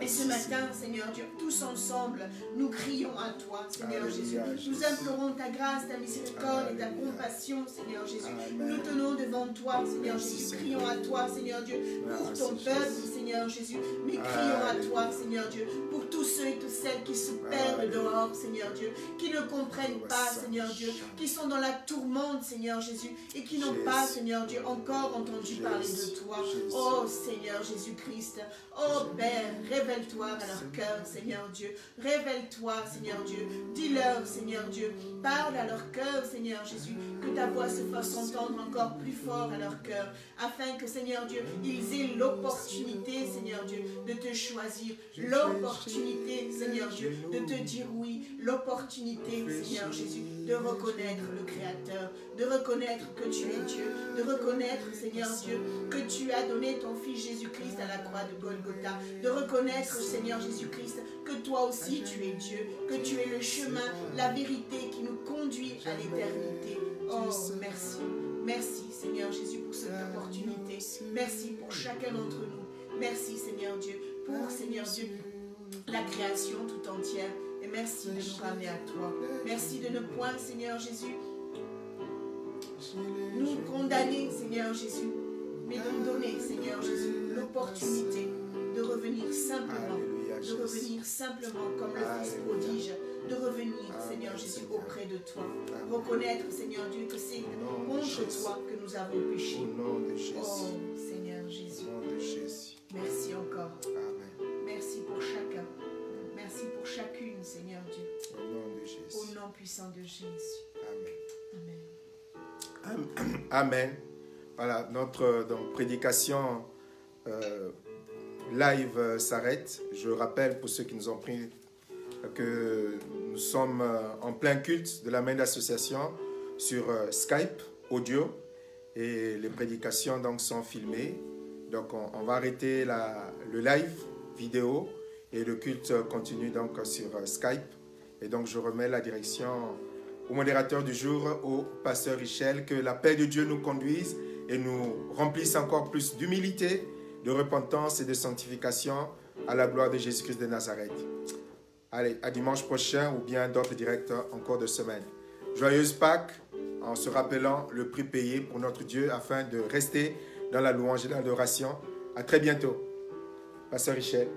Speaker 2: Et ce matin, Seigneur Dieu, tous ensemble, nous crions à toi, Seigneur Jésus. Nous implorons ta grâce, ta miséricorde et ta compassion, Seigneur Jésus. Nous tenons devant toi, Seigneur Jésus. Crions à toi, Seigneur Dieu, pour ton peuple, Seigneur Jésus. Mais crions à toi, Seigneur Dieu, pour tous ceux et toutes celles qui se perdent dehors, Seigneur Dieu, qui ne comprennent pas, Seigneur Dieu, qui sont dans la tourmente, Seigneur Jésus, et qui n'ont pas, Seigneur Dieu, encore entendu parler de toi. Oh, Seigneur Jésus-Christ. Oh, Père, révèle-toi à leur cœur, Seigneur Dieu. Révèle-toi, Seigneur Dieu. Dis-leur, Seigneur Dieu. Parle à leur cœur, Seigneur Jésus. Que ta voix se fasse entendre encore plus fort à leur cœur. Afin que, Seigneur Dieu, ils aient l'opportunité, Seigneur Dieu, de te choisir. L'opportunité, Seigneur Dieu, de te dire oui. L'opportunité, Seigneur Jésus, de reconnaître le Créateur. De reconnaître que tu es Dieu. De reconnaître, Seigneur Dieu, que tu as donné ton Fils Jésus-Christ à la croix de Golgotha. De reconnaître, Seigneur Jésus-Christ, que toi aussi tu es Dieu, que tu es le chemin, la vérité qui nous conduit à l'éternité. Oh, merci. Merci, Seigneur Jésus, pour cette opportunité. Merci pour chacun d'entre nous. Merci, Seigneur Dieu, pour, Seigneur Dieu, la création tout entière. Et merci de nous ramener à toi. Merci de ne point, Seigneur Jésus, nous condamner, Seigneur Jésus, mais de nous donner, Seigneur Jésus, l'opportunité de revenir simplement comme le Fils prodige, de revenir, Seigneur Jésus, auprès de toi. Reconnaître, Seigneur Dieu, que c'est contre toi que nous avons péché. Oh, Seigneur Jésus. Merci encore. Merci pour chacun. Merci pour chacune, Seigneur Dieu. Au nom puissant de Jésus.
Speaker 1: Amen. Amen. Voilà, notre prédication live s'arrête. Je rappelle pour ceux qui nous ont pris que nous sommes en plein culte de la main d'association sur Skype audio et les prédications donc sont filmées. Donc on va arrêter le live vidéo et le culte continue donc sur Skype. Et donc je remets la direction au modérateur du jour, au pasteur Richel. Que la paix de Dieu nous conduise et nous remplisse encore plus d'humilité, de repentance et de sanctification à la gloire de Jésus-Christ de Nazareth. Allez, à dimanche prochain ou bien d'autres directs en cours de semaine. Joyeuse Pâques, en se rappelant le prix payé pour notre Dieu afin de rester dans la louange et l'adoration. À très bientôt. Pasteur Richel.